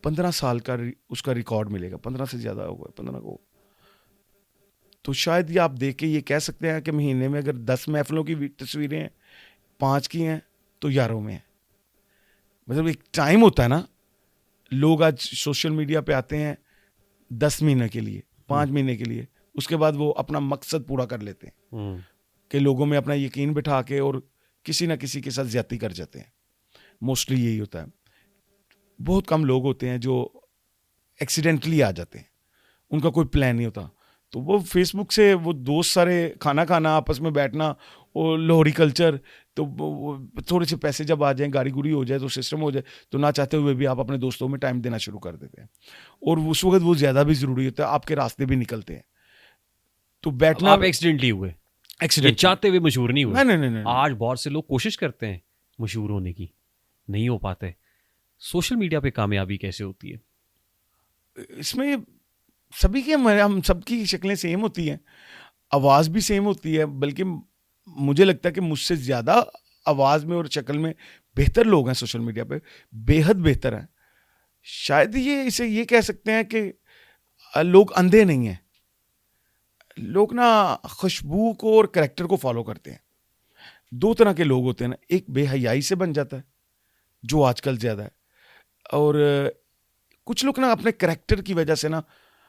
15 سال کا اس کا ریکارڈ ملے گا, 15 سے زیادہ ہوگا, 15 کو. تو شاید یہ آپ دیکھ کے یہ کہہ سکتے ہیں کہ مہینے میں اگر 10 محفلوں کی تصویریں ہیں, 5 کی ہیں تو 11 میں ہیں. مطلب ایک ٹائم ہوتا ہے نا, لوگ آج سوشل میڈیا پہ آتے ہیں 10 مہینے کے لیے, 5 مہینے کے لیے, اس کے بعد وہ اپنا مقصد پورا کر لیتے ہیں کہ لوگوں میں اپنا یقین بٹھا کے اور کسی نہ کسی کے ساتھ زیادتی کر جاتے ہیں. موسٹلی یہی ہوتا ہے. بہت کم لوگ ہوتے ہیں جو ایکسیڈنٹلی آ جاتے ہیں, ان کا کوئی پلان نہیں ہوتا. تو وہ فیس بک سے وہ دوست سارے کھانا کھانا, آپس میں بیٹھنا, اور لاہوری کلچر, تو تھوڑے سے پیسے جب آ جائیں, گاڑی گوڑی ہو جائے, تو سسٹم ہو جائے, تو نہ چاہتے ہوئے بھی آپ اپنے دوستوں میں ٹائم دینا شروع کر دیتے ہیں. اور اس وقت وہ زیادہ بھی ضروری ہوتا ہے, آپ کے راستے بھی نکلتے ہیں. تو بیٹھنا, آپ ایکسیڈنٹلی ہوئے, ایکسیڈنٹ چاہتے ہوئے مشہور نہیں ہوئے. نہیں. آج بہت سے لوگ کوشش کرتے ہیں مشہور ہونے کی, نہیں ہو پاتے. سوشل میڈیا پہ کامیابی کیسے ہوتی ہے؟ اس میں سبھی کے, ہم سب کی شکلیں سیم ہوتی ہیں, آواز بھی سیم ہوتی ہے, بلکہ مجھے لگتا ہے کہ مجھ سے زیادہ آواز میں اور شکل میں بہتر لوگ ہیں سوشل میڈیا پہ, بے حد بہتر ہیں. شاید اسے یہ کہہ سکتے ہیں کہ لوگ اندھے نہیں ہیں, لوگ نا خوشبو کو اور کریکٹر کو فالو کرتے ہیں. 2 طرح کے لوگ ہوتے ہیں نا, ایک بے حیائی سے بن جاتا ہے جو آج کل زیادہ ہے, اور کچھ لوگ نا اپنے کریکٹر کی وجہ سے نا,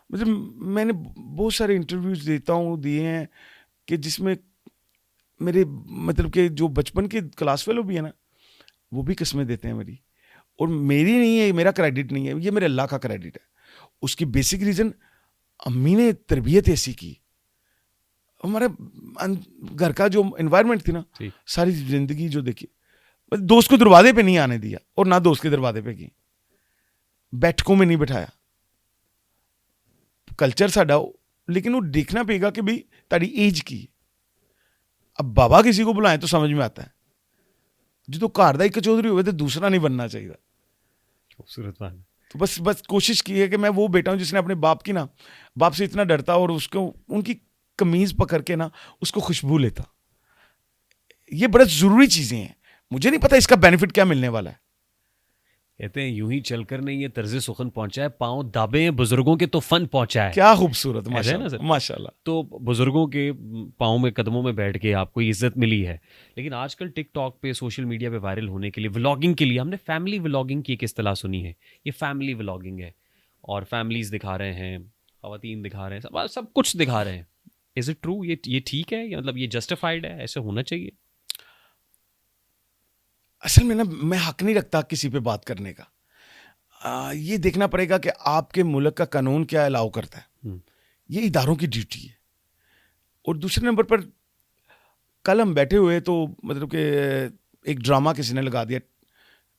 مطلب میں نے بہت سارے انٹرویوز دیے ہیں کہ جس میں میرے مطلب کہ جو بچپن کے کلاس فیلو بھی ہے نا, وہ بھی قسمیں دیتے ہیں میری, اور میری نہیں ہے, میرا کریڈٹ نہیں ہے, یہ میرے اللہ کا کریڈٹ ہے. اس کی بیسک ریزن امی نے تربیت ایسی کی, ہمارے گھر کا جو انوائرمنٹ تھی نا, ساری زندگی جو دیکھی, دوست کو دروازے پہ نہیں آنے دیا اور نہ دوست کے دروازے پہ کی, بیٹھکوں میں نہیں بٹھایا. کلچر ساڈا, لیکن وہ دیکھنا پے گا کہ بھائی تاری ایج کی. اب بابا کسی کو بلائیں تو سمجھ میں آتا ہے, جو تو گھر دا ایک چودھری ہوئے تو دوسرا نہیں بننا چاہیے. خوبصورت بات. تو بس کوشش کی ہے کہ میں وہ بیٹا ہوں جس نے اپنے باپ کی نا, باپ سے اتنا ڈرتا اور اس کو ان کی قمیض پکڑ کے نا اس کو خوشبو لیتا. یہ بڑا ضروری چیزیں ہیں. مجھے نہیں پتا اس کا بینیفٹ کیا ملنے والا ہے. کہتے ہیں یوں ہی چل کر نہیں یہ طرز سخن پہنچا ہے, پاؤں دابے ہیں بزرگوں کے تو فن پہنچا ہے. کیا خوبصورت, ماشاء اللہ. تو بزرگوں کے پاؤں میں قدموں میں بیٹھ کے آپ کو عزت ملی ہے. لیکن آج کل ٹک ٹاک پہ سوشل میڈیا پہ وائرل ہونے کے لیے, ولاگنگ کے لیے, ہم نے فیملی ولاگنگ کی ایک اصطلاح سنی ہے. یہ فیملی ولاگنگ ہے اور فیملیز دکھا رہے ہیں, خواتین دکھا رہے ہیں, سب کچھ دکھا رہے ہیں. از اٹ ٹرو, یہ ٹھیک ہے, مطلب یہ جسٹیفائڈ ہے, ایسے ہونا چاہیے؟ اصل میں نا میں حق نہیں رکھتا کسی پہ بات کرنے کا. یہ دیکھنا پڑے گا کہ آپ کے ملک کا قانون کیا الاؤ کرتا ہے. یہ اداروں کی ڈیوٹی ہے. اور دوسرے نمبر پر کل ہم بیٹھے ہوئے تو مطلب کہ ایک ڈرامہ کسی نے لگا دیا,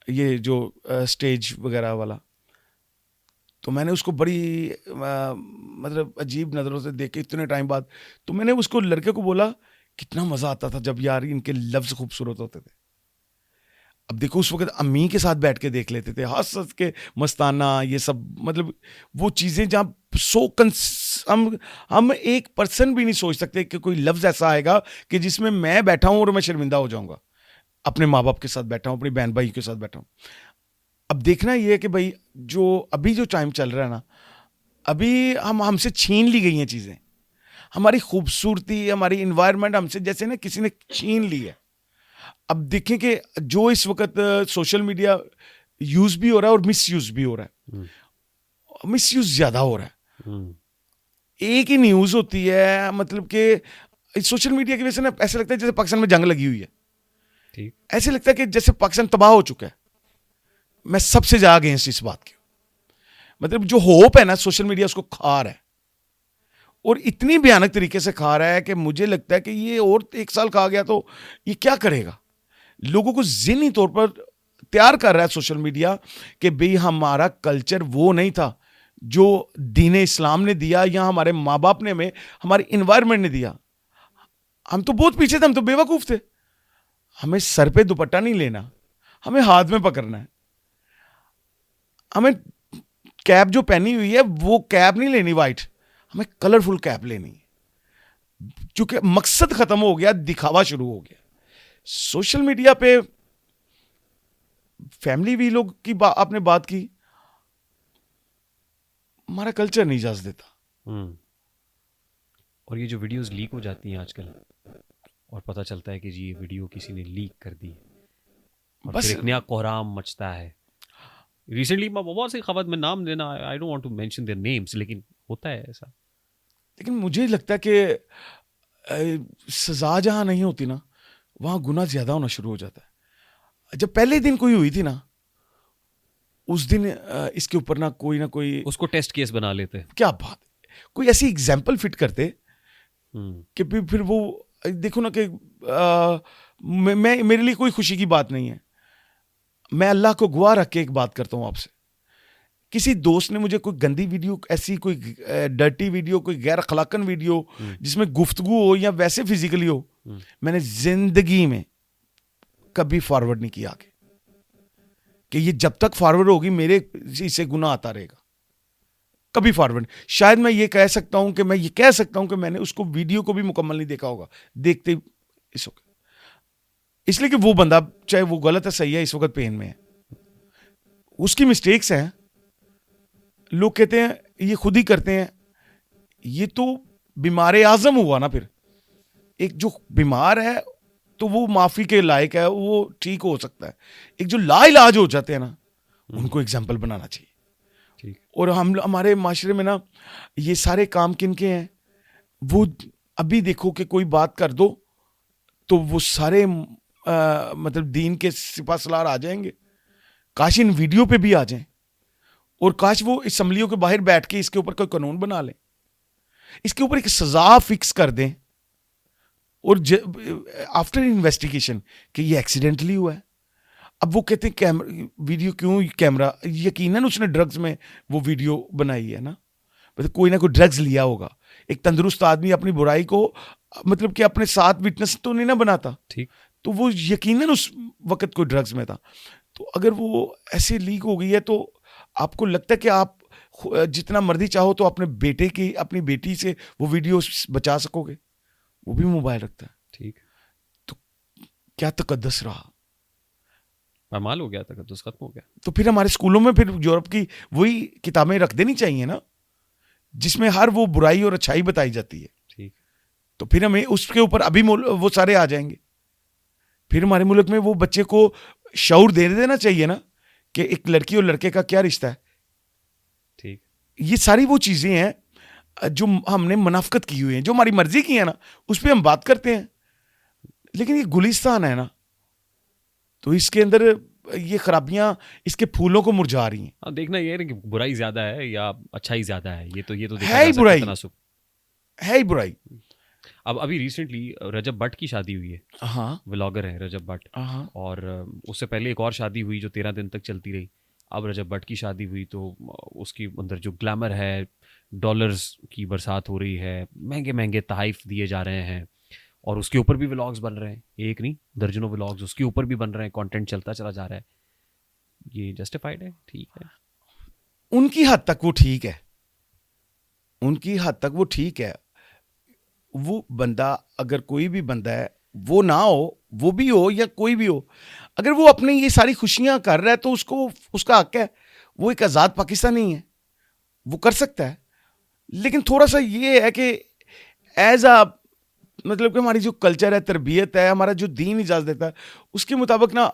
یہ جو اسٹیج وغیرہ والا, تو میں نے اس کو بڑی مطلب عجیب نظروں سے دیکھ کے اتنے ٹائم بعد, تو میں نے اس کو لڑکے کو بولا کتنا مزہ آتا تھا جب یار ان کے لفظ خوبصورت ہوتے تھے. اب دیکھو اس وقت امی کے ساتھ بیٹھ کے دیکھ لیتے تھے, ہنس ہنس کے مستانہ, یہ سب مطلب وہ چیزیں جہاں ہم 1% بھی نہیں سوچ سکتے کہ کوئی لفظ ایسا آئے گا کہ جس میں بیٹھا ہوں اور میں شرمندہ ہو جاؤں گا. اپنے ماں باپ کے ساتھ بیٹھا ہوں, اپنی بہن بھائی کے ساتھ بیٹھا ہوں. اب دیکھنا یہ ہے کہ بھائی جو ابھی جو ٹائم چل رہا ہے نا, ابھی ہم سے چھین لی گئی ہیں چیزیں. ہماری خوبصورتی, ہماری انوائرمنٹ ہم سے جیسے نا کسی نے چھین لی ہے. اب دیکھیں کہ جو اس وقت سوشل میڈیا یوز بھی ہو رہا ہے اور مس یوز بھی ہو رہا ہے. مس یوز زیادہ ہو رہا ہے. ایک ہی نیوز ہوتی ہے, مطلب کہ سوشل میڈیا کی وجہ سے نا ایسا لگتا ہے جیسے پاکستان میں جنگ لگی ہوئی ہے. ایسے لگتا ہے کہ جیسے پاکستان تباہ ہو چکا ہے. میں سب سے زیادہ اگینسٹ اس بات کی. مطلب جو ہوپ ہے نا, سوشل میڈیا اس کو کھا رہا ہے, اور اتنی بھیانک طریقے سے کھا رہا ہے کہ مجھے لگتا ہے کہ یہ اور 1 سال کھا گیا تو یہ کیا کرے گا. لوگوں کو ذہنی طور پر تیار کر رہا ہے سوشل میڈیا کہ بھئی ہمارا کلچر وہ نہیں تھا جو دین اسلام نے دیا یا ہمارے ماں باپ نے ہمیں, ہماری انوائرمنٹ نے دیا. ہم تو بہت پیچھے تھے, ہم تو بے وقوف تھے. ہمیں سر پہ دوپٹہ نہیں لینا, ہمیں ہاتھ میں پکڑنا ہے. ہمیں کیپ جو پہنی ہوئی ہے وہ کیپ نہیں لینی وائٹ, ہمیں کلرفل کیپ لینی ہے, کیونکہ مقصد ختم ہو گیا, دکھاوا شروع ہو گیا. سوشل میڈیا پہ فیملی بھی لوگ کی آپ نے بات کی, ہمارا کلچر نہیں اجازت دیتا. اور یہ جو ویڈیوز لیک ہو جاتی ہیں آج کل اور پتہ چلتا ہے کہ جی یہ ویڈیو کسی نے لیک کر دی, اور پھر ایک نیا کوہرام مچتا ہے. ریسنٹلی بہت سی خبر, میں نام لینا I don't want to mention their names, لیکن ہوتا ہے ایسا. لیکن مجھے لگتا ہے کہ سزا جہاں نہیں ہوتی نا, وہاں گناہ زیادہ ہونا شروع ہو جاتا ہے. جب پہلے دن کوئی ہوئی تھی نا, اس دن اس کے اوپر نہ کوئی اس کو ٹیسٹ کیس بنا لیتے. کیا بات ہے, کوئی ایسی ایگزامپل فٹ کرتے کہ پھر وہ دیکھو نا کہ میرے لیے کوئی خوشی کی بات نہیں ہے. میں اللہ کو گواہ رکھ کے ایک بات کرتا ہوں آپ سے, کسی دوست نے مجھے کوئی گندی ویڈیو, ایسی کوئی ڈرٹی ویڈیو, کوئی غیر اخلاقن ویڈیو جس میں گفتگو ہو یا ویسے فزیکلی ہو, میں نے زندگی میں کبھی فارورڈ نہیں کیا کہ یہ جب تک فارورڈ ہوگی میرے اسے گناہ آتا رہے گا. کبھی فارورڈ. شاید میں یہ کہہ سکتا ہوں کہ میں نے اس کو ویڈیو کو بھی مکمل نہیں دیکھا ہوگا, دیکھتے اس لیے کہ وہ بندہ چاہے وہ غلط ہے صحیح ہے اس وقت پین میں ہے, اس کی مسٹیکس ہیں. لوگ کہتے ہیں یہ خود ہی کرتے ہیں, یہ تو بیمار اعظم ہوا نا. پھر ایک جو بیمار ہے تو وہ معافی کے لائق ہے, وہ ٹھیک ہو سکتا ہے. ایک جو لا علاج ہو جاتے ہیں نا, ان کو ایگزامپل بنانا چاہیے. اور ہمارے معاشرے میں نا یہ سارے کام کن کے ہیں, وہ ابھی دیکھو کہ کوئی بات کر دو تو وہ سارے مطلب دین کے سپاہ سالار آ جائیں گے. کاش ان ویڈیو پہ بھی آ جائیں, اور کاش وہ اسمبلیوں کے باہر بیٹھ کے اس کے اوپر کوئی قانون بنا لیں, اس کے اوپر ایک سزا فکس کر دیں اور آفٹر انویسٹیگیشن کہ یہ ایکسیڈنٹلی ہوا ہے. اب وہ کہتے ہیں ویڈیو کیوں کیمرہ, یقیناً اس نے ڈرگز میں وہ ویڈیو بنائی ہے نا, مطلب کوئی نہ کوئی ڈرگز لیا ہوگا. ایک تندرست آدمی اپنی برائی کو مطلب کہ اپنے ساتھ وٹنس تو نہیں نہ بناتا, ٹھیک, تو وہ یقیناً اس وقت کوئی ڈرگز میں تھا. تو اگر وہ ایسے لیک ہو گئی ہے تو آپ کو لگتا ہے کہ آپ جتنا مرضی چاہو تو اپنے بیٹے کی, اپنی بیٹی سے وہ ویڈیو بچا سکو گے؟ وہ بھی موبائل رکھتا ہے. ٹھیک, تو کیا تقدس رہا, پامال ہو گیا, تقدس ختم ہو گیا. تو پھر ہمارے اسکولوں میں پھر یورپ کی وہی کتابیں رکھ دینی چاہیے نا, جس میں ہر وہ برائی اور اچھائی بتائی جاتی ہے. ٹھیک, تو پھر ہمیں اس کے اوپر ابھی وہ سارے آ جائیں گے. پھر ہمارے ملک میں وہ بچے کو شعور دے دینا چاہیے نا کہ ایک لڑکی اور لڑکے کا کیا رشتہ ہے. ٹھیک, یہ ساری وہ چیزیں ہیں جو ہم نے منافقت کی ہوئی ہیں, جو ہماری مرضی کی ہیں نا, اس پہ ہم بات کرتے ہیں. لیکن یہ گلستان ہے نا, تو اس کے اندر یہ خرابیاں اس کے پھولوں کو مرجھا رہی ہیں. ہاں, دیکھنا یہ ہے کہ برائی زیادہ ہے یا اچھائی زیادہ ہے, یہ تو ہے ہی برائی, تناسب ہے ہی برائی. اب ابھی ریسنٹلی رجب بٹ کی شادی ہوئی ہے. ہاں, ولاگر ہے رجب بٹ, اور اس سے پہلے ایک اور شادی ہوئی جو 13 دن تک چلتی رہی. اب رجب بٹ کی شادی ہوئی تو اس کی اندر جو گلیمر ہے, ڈالرز کی برسات ہو رہی ہے, مہنگے مہنگے تحائف دیے جا رہے ہیں, اور اس کے اوپر بھی ولاگز بن رہے ہیں, ایک نہیں درجنوں ولاگز اس کے اوپر بھی بن رہے ہیں, کانٹینٹ چلتا چلا جا رہا ہے. یہ جسٹیفائڈ ہے؟ ٹھیک ہے, ان کی حد تک وہ ٹھیک ہے, ان کی حد تک وہ ٹھیک ہے. وہ بندہ, اگر کوئی بھی بندہ ہے, وہ نہ ہو, وہ بھی ہو یا کوئی بھی ہو, اگر وہ اپنی یہ ساری خوشیاں کر رہا ہے تو اس کا حق ہے. وہ ایک آزاد پاکستانی ہے, وہ کر سکتا ہے. لیکن تھوڑا سا یہ ہے کہ ایز اے مطلب کہ ہماری جو کلچر ہے, تربیت ہے, ہمارا جو دین اجازت دیتا ہے, اس کے مطابق نا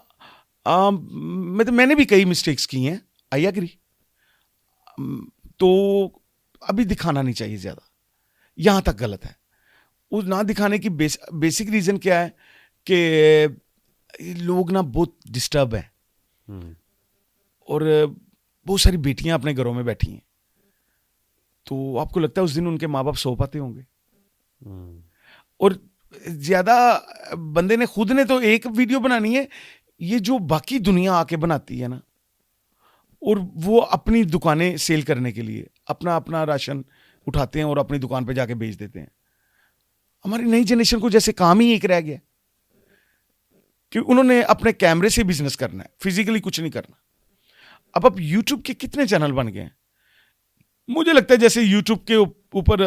میں نے بھی کئی مسٹیکس کی ہیں, آئی ایگری. تو ابھی دکھانا نہیں چاہیے زیادہ, یہاں تک غلط ہے. وہ نہ دکھانے کی بیسک ریزن کیا ہے کہ لوگ نا بہت ڈسٹرب ہیں, اور بہت ساری بیٹیاں اپنے گھروں میں بیٹھی ہیں. تو آپ کو لگتا ہے اس دن ان کے ماں باپ سو پاتے ہوں گے؟ اور زیادہ بندے نے خود نے تو ایک ویڈیو بنانی ہے, یہ جو باقی دنیا آ کے بناتی ہے نا, اور وہ اپنی دکانیں سیل کرنے کے لیے اپنا راشن اٹھاتے ہیں اور اپنی دکان پہ جا کے بیچ دیتے ہیں. ہماری نئی جنریشن کو جیسے کام ہی ایک رہ گیا کہ انہوں نے اپنے کیمرے سے بزنس کرنا ہے, فزیکلی کچھ نہیں کرنا. اب یوٹیوب کے کتنے چینل بن گئے ہیں, مجھے لگتا ہے جیسے یوٹیوب کے اوپر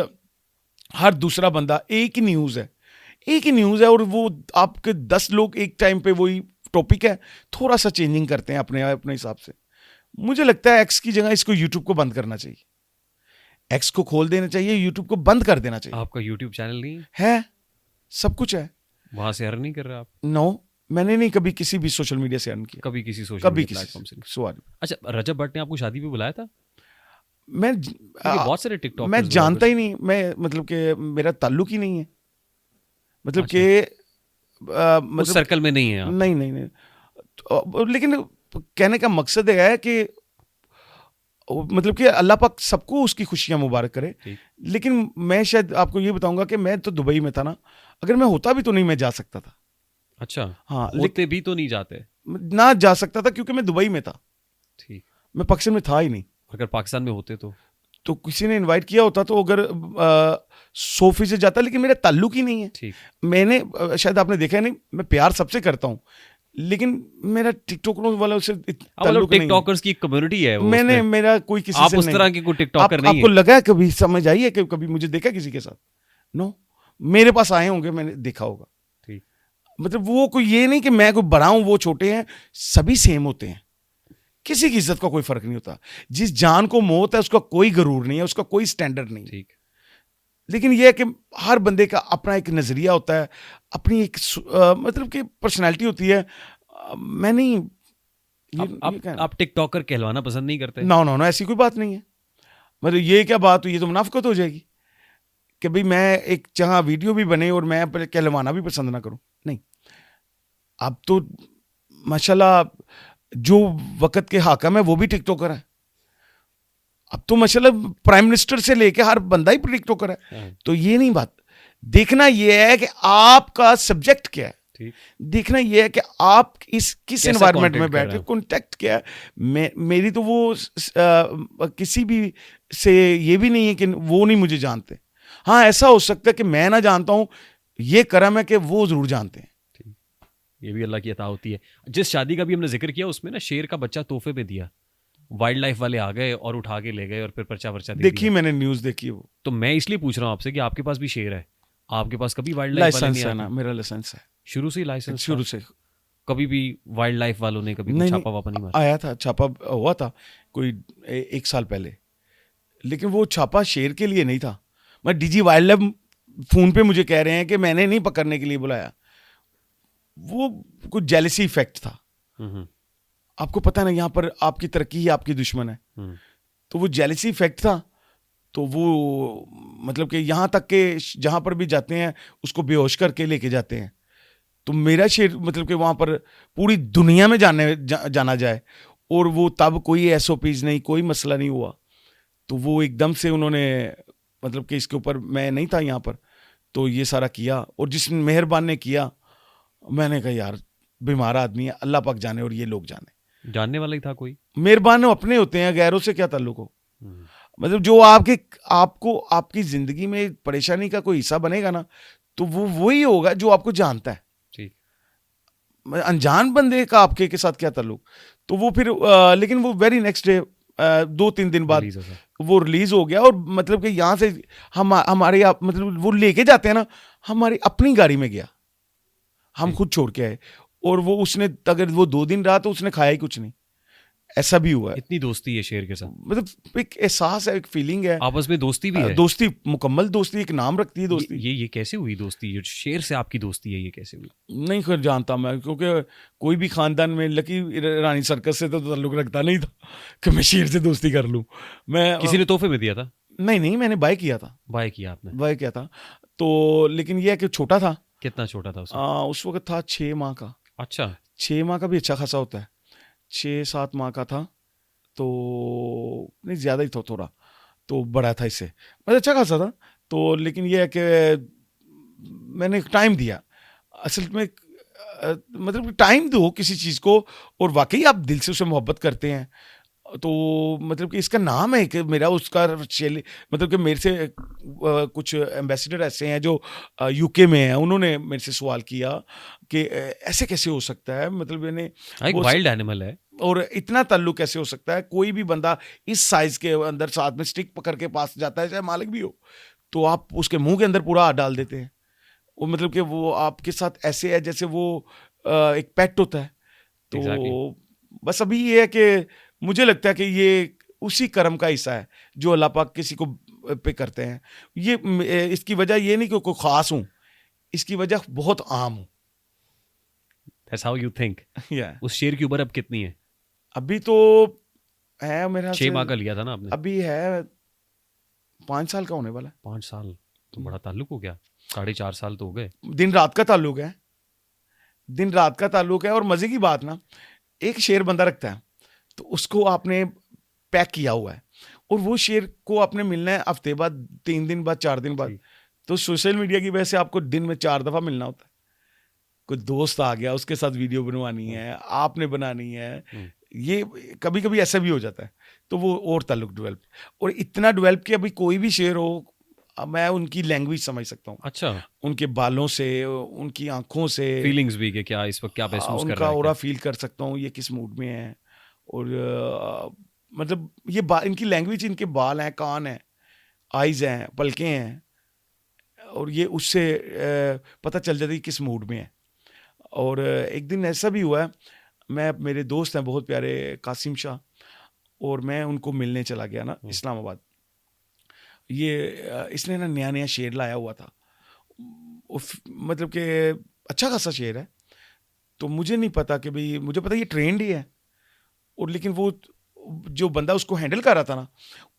ہر دوسرا بندہ ایک ہی نیوز ہے, اور وہ آپ کے 10 لوگ ایک ٹائم پہ وہی ٹاپک ہے, تھوڑا سا چینجنگ کرتے ہیں اپنے حساب سے. مجھے لگتا ہے ایکس کی جگہ اس کو یوٹیوب کو بند کرنا چاہیے, ایکس کو کھول دینا چاہیے, یوٹیوب کو بند کر دینا چاہیے. آپ کا یوٹیوب چینل نہیں ہے؟ سب کچھ ہے, وہاں سے ارن نہیں کر رہے آپ؟ نو, میں نے نہیں کبھی کسی بھی سوشل میڈیا سے ارن کیا, کبھی کسی سوشل میڈیا پلیٹ فارم سے؟ سوال. اچھا, رجب بٹ نے آپ کو شادی پہ بلایا تھا؟ میں بہت سارے ٹک ٹاک میں جانتا ہی نہیں, میں مطلب کہ میرا تعلق ہی نہیں ہے, مطلب کہ اس سرکل میں نہیں ہے آپ؟ نہیں. لیکن کہنے کا مقصد یہ ہے کہ مطلب کہ اللہ پاک سب کو اس کی خوشیاں مبارک کرے. لیکن میں شاید آپ کو یہ بتاؤں گا کہ میں تو دبئی میں تھا نا, اگر میں ہوتا بھی تو نہیں میں جا سکتا تھا. اچھا, ہاں, ہوتے بھی تو نہیں جاتے؟ نہ جا سکتا تھا کیونکہ میں دبئی میں تھا. ٹھیک, میں پاکستان میں تھا ہی نہیں. اگر پاکستان میں ہوتے تو کسی نے انوائٹ کیا ہوتا تو اگر 100% جاتا, لیکن میرا تعلق ہی نہیں ہے. ٹھیک, میں نے شاید آپ نے دیکھا نہیں, میں پیار سب سے کرتا ہوں, لیکن میرا ٹک ٹاکروں والوں سے تعلق نہیں. ٹک ٹاکرز کی کمیونٹی ہے, میں نے میرا کوئی کسی سے آپ اس طرح کی کوئی ٹک ٹاکر نہیں ہے. آپ کو لگا ہے کبھی, سمجھ آئی ہے کہ کبھی مجھے دیکھا کسی کے ساتھ؟ نو, میرے پاس آئے ہوں گے, میں نے دیکھا ہوگا. ٹھیک, مطلب وہ کوئی یہ نہیں کہ میں کوئی بڑا ہوں وہ چھوٹے ہیں, سبھی سیم ہوتے ہیں, کسی کی عزت کا کوئی فرق نہیں ہوتا. جس جان کو موت ہے اس کا کوئی غرور نہیں ہے, اس کا کوئی سٹینڈرڈ نہیں. ٹھیک, لیکن یہ ہے کہ ہر بندے کا اپنا ایک نظریہ ہوتا ہے, اپنی ایک مطلب کہ پرسنالٹی ہوتی ہے. میں نہیں, آپ ٹک ٹاکر کہلوانا پسند نہیں کرتے؟ نو, ایسی کوئی بات نہیں ہے. مطلب یہ کیا بات ہوئی, یہ تو منافقت ہو جائے گی کہ بھئی میں ایک جہاں ویڈیو بھی بنے اور میں کہلوانا بھی پسند نہ کروں. نہیں, اب تو ماشاءاللہ جو وقت کے حاکم ہے وہ بھی ٹک ٹاکر ہے. اب تو ماشاءاللہ پرائم منسٹر سے لے کے ہر بندہ ہی ٹک ٹاکر ہے. تو یہ نہیں بات, دیکھنا یہ ہے کہ آپ کا سبجیکٹ کیا ہے, دیکھنا یہ ہے کہ آپ کس انوائرمنٹ میں بیٹھے, کانٹیکٹ کیا ہے. میری تو وہ کسی بھی سے یہ بھی نہیں ہے کہ وہ نہیں مجھے جانتے. ہاں ایسا ہو سکتا ہے کہ میں نہ جانتا ہوں, یہ کرم ہے کہ وہ ضرور جانتے ہیں. یہ بھی اللہ کی عطا ہوتی ہے. جس شادی کا بھی ہم نے ذکر کیا اس میں نا شیر کا بچہ تحفے میں دیا, وائلڈ لائف والے آ گئے اور اٹھا کے لے گئے اور پھر پرچہ دے دیا. دیکھی میں نے نیوز دیکھی وہ. تو میں اس لیے پوچھ رہا ہوں آپ سے کہ آپ کے پاس بھی شیر ہے, آپ کے پاس کبھی وائلڈ لائف والے نہیں آتے؟ میرا لائسنس ہے شروع سے ہی لائسنس, شروع سے. کبھی بھی وائلڈ لائف والوں نے کبھی چھاپا واپا نہیں مارا؟ آیا تھا چھاپا, ہوا تھا کوئی 1 سال پہلے, لیکن وہ چھاپا شیر کے لیے نہیں تھا. میں D G wildlife phone پہ مجھے کہہ رہے ہیں کہ میں نے نہیں پکڑنے کے لیے بلایا, وہ کچھ جیلسی ایفیکٹ تھا. آپ کو پتہ نا یہاں پر آپ کی ترقی ہی آپ کی دشمن ہے, تو وہ جیلسی ایفیکٹ تھا. تو وہ مطلب کہ یہاں تک کہ جہاں پر بھی جاتے ہیں اس کو بے ہوش کر کے لے کے جاتے ہیں. تو میرا شعر مطلب کہ وہاں پر پوری دنیا میں جانا جائے, اور وہ تب کوئی ایس او پیز نہیں, کوئی مسئلہ نہیں ہوا. تو وہ ایک دم سے انہوں نے مطلب کہ اس کے اوپر, میں نہیں تھا یہاں پر, تو یہ سارا کیا. اور جس مہربان نے کیا, میں نے کہا یار بیمار آدمی ہے, اللہ پاک جانے اور یہ لوگ جانے. جاننے والا ہی تھا کوئی؟ مہربان اپنے ہوتے ہیں, غیروں سے کیا تعلق ہو. مطلب جو آپ کو آپ کی زندگی میں پریشانی کا کوئی حصہ بنے گا نا, تو وہ وہی ہوگا جو آپ کو جانتا ہے. انجان بندے کا آپ کے ساتھ کیا تعلق. تو وہ پھر لیکن وہ ویری نیکسٹ ڈے 2-3 دن بعد وہ ریلیز ہو گیا. اور مطلب کہ یہاں سے ہمارے مطلب وہ لے کے جاتے ہیں نا, ہماری اپنی گاڑی میں گیا, ہم خود چھوڑ کے آئے. اور وہ اس نے اگر وہ 2 دن رہا تو اس نے کھایا ہی کچھ نہیں. ایسا بھی ہوا ہے. اتنی دوستی ہے شیر کے ساتھ, مطلب ایک احساس ہے, ایک فیلنگ ہے, آپس میں دوستی بھی ہے, دوستی مکمل دوستی, ایک نام رکھتی ہے دوستی. یہ کیسے ہوئی دوستی, شیر سے آپ کی دوستی ہے, یہ کیسے ہوئی؟ نہیں خیر جانتا میں, کیونکہ کوئی بھی خاندان میں لکی رانی سرکس سے تو تعلق رکھتا نہیں تھا کہ میں شیر سے دوستی کر لوں. میں کسی نے تحفے میں دیا تھا؟ نہیں, میں نے بائی کیا تھا. بائی کیا آپ نے؟ بائی کیا تھا. تو لیکن یہ ہے کہ چھوٹا تھا. کتنا چھوٹا تھا اس وقت تھا 6 ماہ کا. اچھا 6 ماہ کا بھی اچھا خاصا ہوتا ہے. 6-7 ماہ کا تھا, تو نہیں زیادہ ہی تھا تھوڑا, تو بڑا تھا اس سے, مطلب اچھا خاصا تھا. تو لیکن یہ ہے کہ میں نے ٹائم دیا. اصل میں مطلب ٹائم دو کسی چیز کو, اور واقعی آپ دل سے اسے محبت کرتے ہیں. تو مطلب کہ اس کا نام ہے کہ میرا اس کا مطلب کہ میرے سے کچھ ایمبیسڈر ایسے ہیں جو یو کے میں ہیں, انہوں نے میرے سے سوال کیا کہ ایسے کیسے ہو سکتا ہے, مطلب ایک وائلڈ اینیمل ہے اور اتنا تعلق کیسے ہو سکتا ہے. کوئی بھی بندہ اس سائز کے اندر ساتھ میں سٹک پکڑ کے پاس جاتا ہے, چاہے مالک بھی ہو, تو آپ اس کے منہ کے اندر پورا ہاتھ ڈال دیتے ہیں. وہ مطلب کہ وہ آپ کے ساتھ ایسے ہے جیسے وہ ایک پیٹ ہوتا ہے. تو بس ابھی یہ ہے کہ مجھے لگتا ہے کہ یہ اسی کرم کا حصہ ہے جو اللہ پاک کسی کو پہ کرتے ہیں. یہ اس کی وجہ یہ نہیں کہ کوئی خاص ہوں, اس کی وجہ بہت عام ہوں. That's how you think. اس شیر کی عمر اب کتنی ہے؟ ابھی تو ہے میرا 6 ماہ کا لیا تھا نا آپ نے, ابھی ہے 5 سال کا ہونے والا. 5 سال تو بڑا تعلق ہو گیا. 4.5 سال تو ہو گئے. دن رات کا تعلق ہے, دن رات کا تعلق ہے. اور مزے کی بات نا, ایک شیر بندہ رکھتا ہے تو اس کو آپ نے پیک کیا ہوا ہے, اور وہ شیر کو آپ نے ملنا ہے ہفتے بعد, 3 دن بعد, 4 دن بعد. تو سوشل میڈیا کی وجہ سے آپ کو دن میں 4 دفعہ ملنا ہوتا ہے. کوئی دوست آ گیا, اس کے ساتھ ویڈیو بنوانی ہے, آپ نے بنانی ہے. یہ کبھی کبھی ایسا بھی ہو جاتا ہے. تو وہ اور تعلق ڈیولپ, اور اتنا ڈیولپ کہ ابھی کوئی بھی شیر ہو میں ان کی لینگویج سمجھ سکتا ہوں. اچھا, ان کے بالوں سے, ان کی آنکھوں سے, فیلنگز بھی کہ کیا اس وقت کیا محسوس کر رہا ہے, ان کا اورا فیل کر سکتا ہوں یہ کس موڈ میں ہے. اور مطلب یہ ان کی لینگویج, ان کے بال ہیں, کان ہیں, آئیز ہیں, پلکیں ہیں, اور یہ اس سے پتہ چل جاتا ہے کس موڈ میں ہے. اور ایک دن ایسا بھی ہوا ہے, میرے دوست ہیں بہت پیارے قاسم شاہ, اور میں ان کو ملنے چلا گیا نا اسلام آباد. یہ اس نے نا نیا شعر لایا ہوا تھا, مطلب کہ اچھا خاصا شعر ہے. تو مجھے نہیں پتا کہ بھئی, مجھے پتا یہ ٹرینڈ ہی ہے, اور لیکن وہ جو بندہ اس کو ہینڈل کر رہا تھا نا,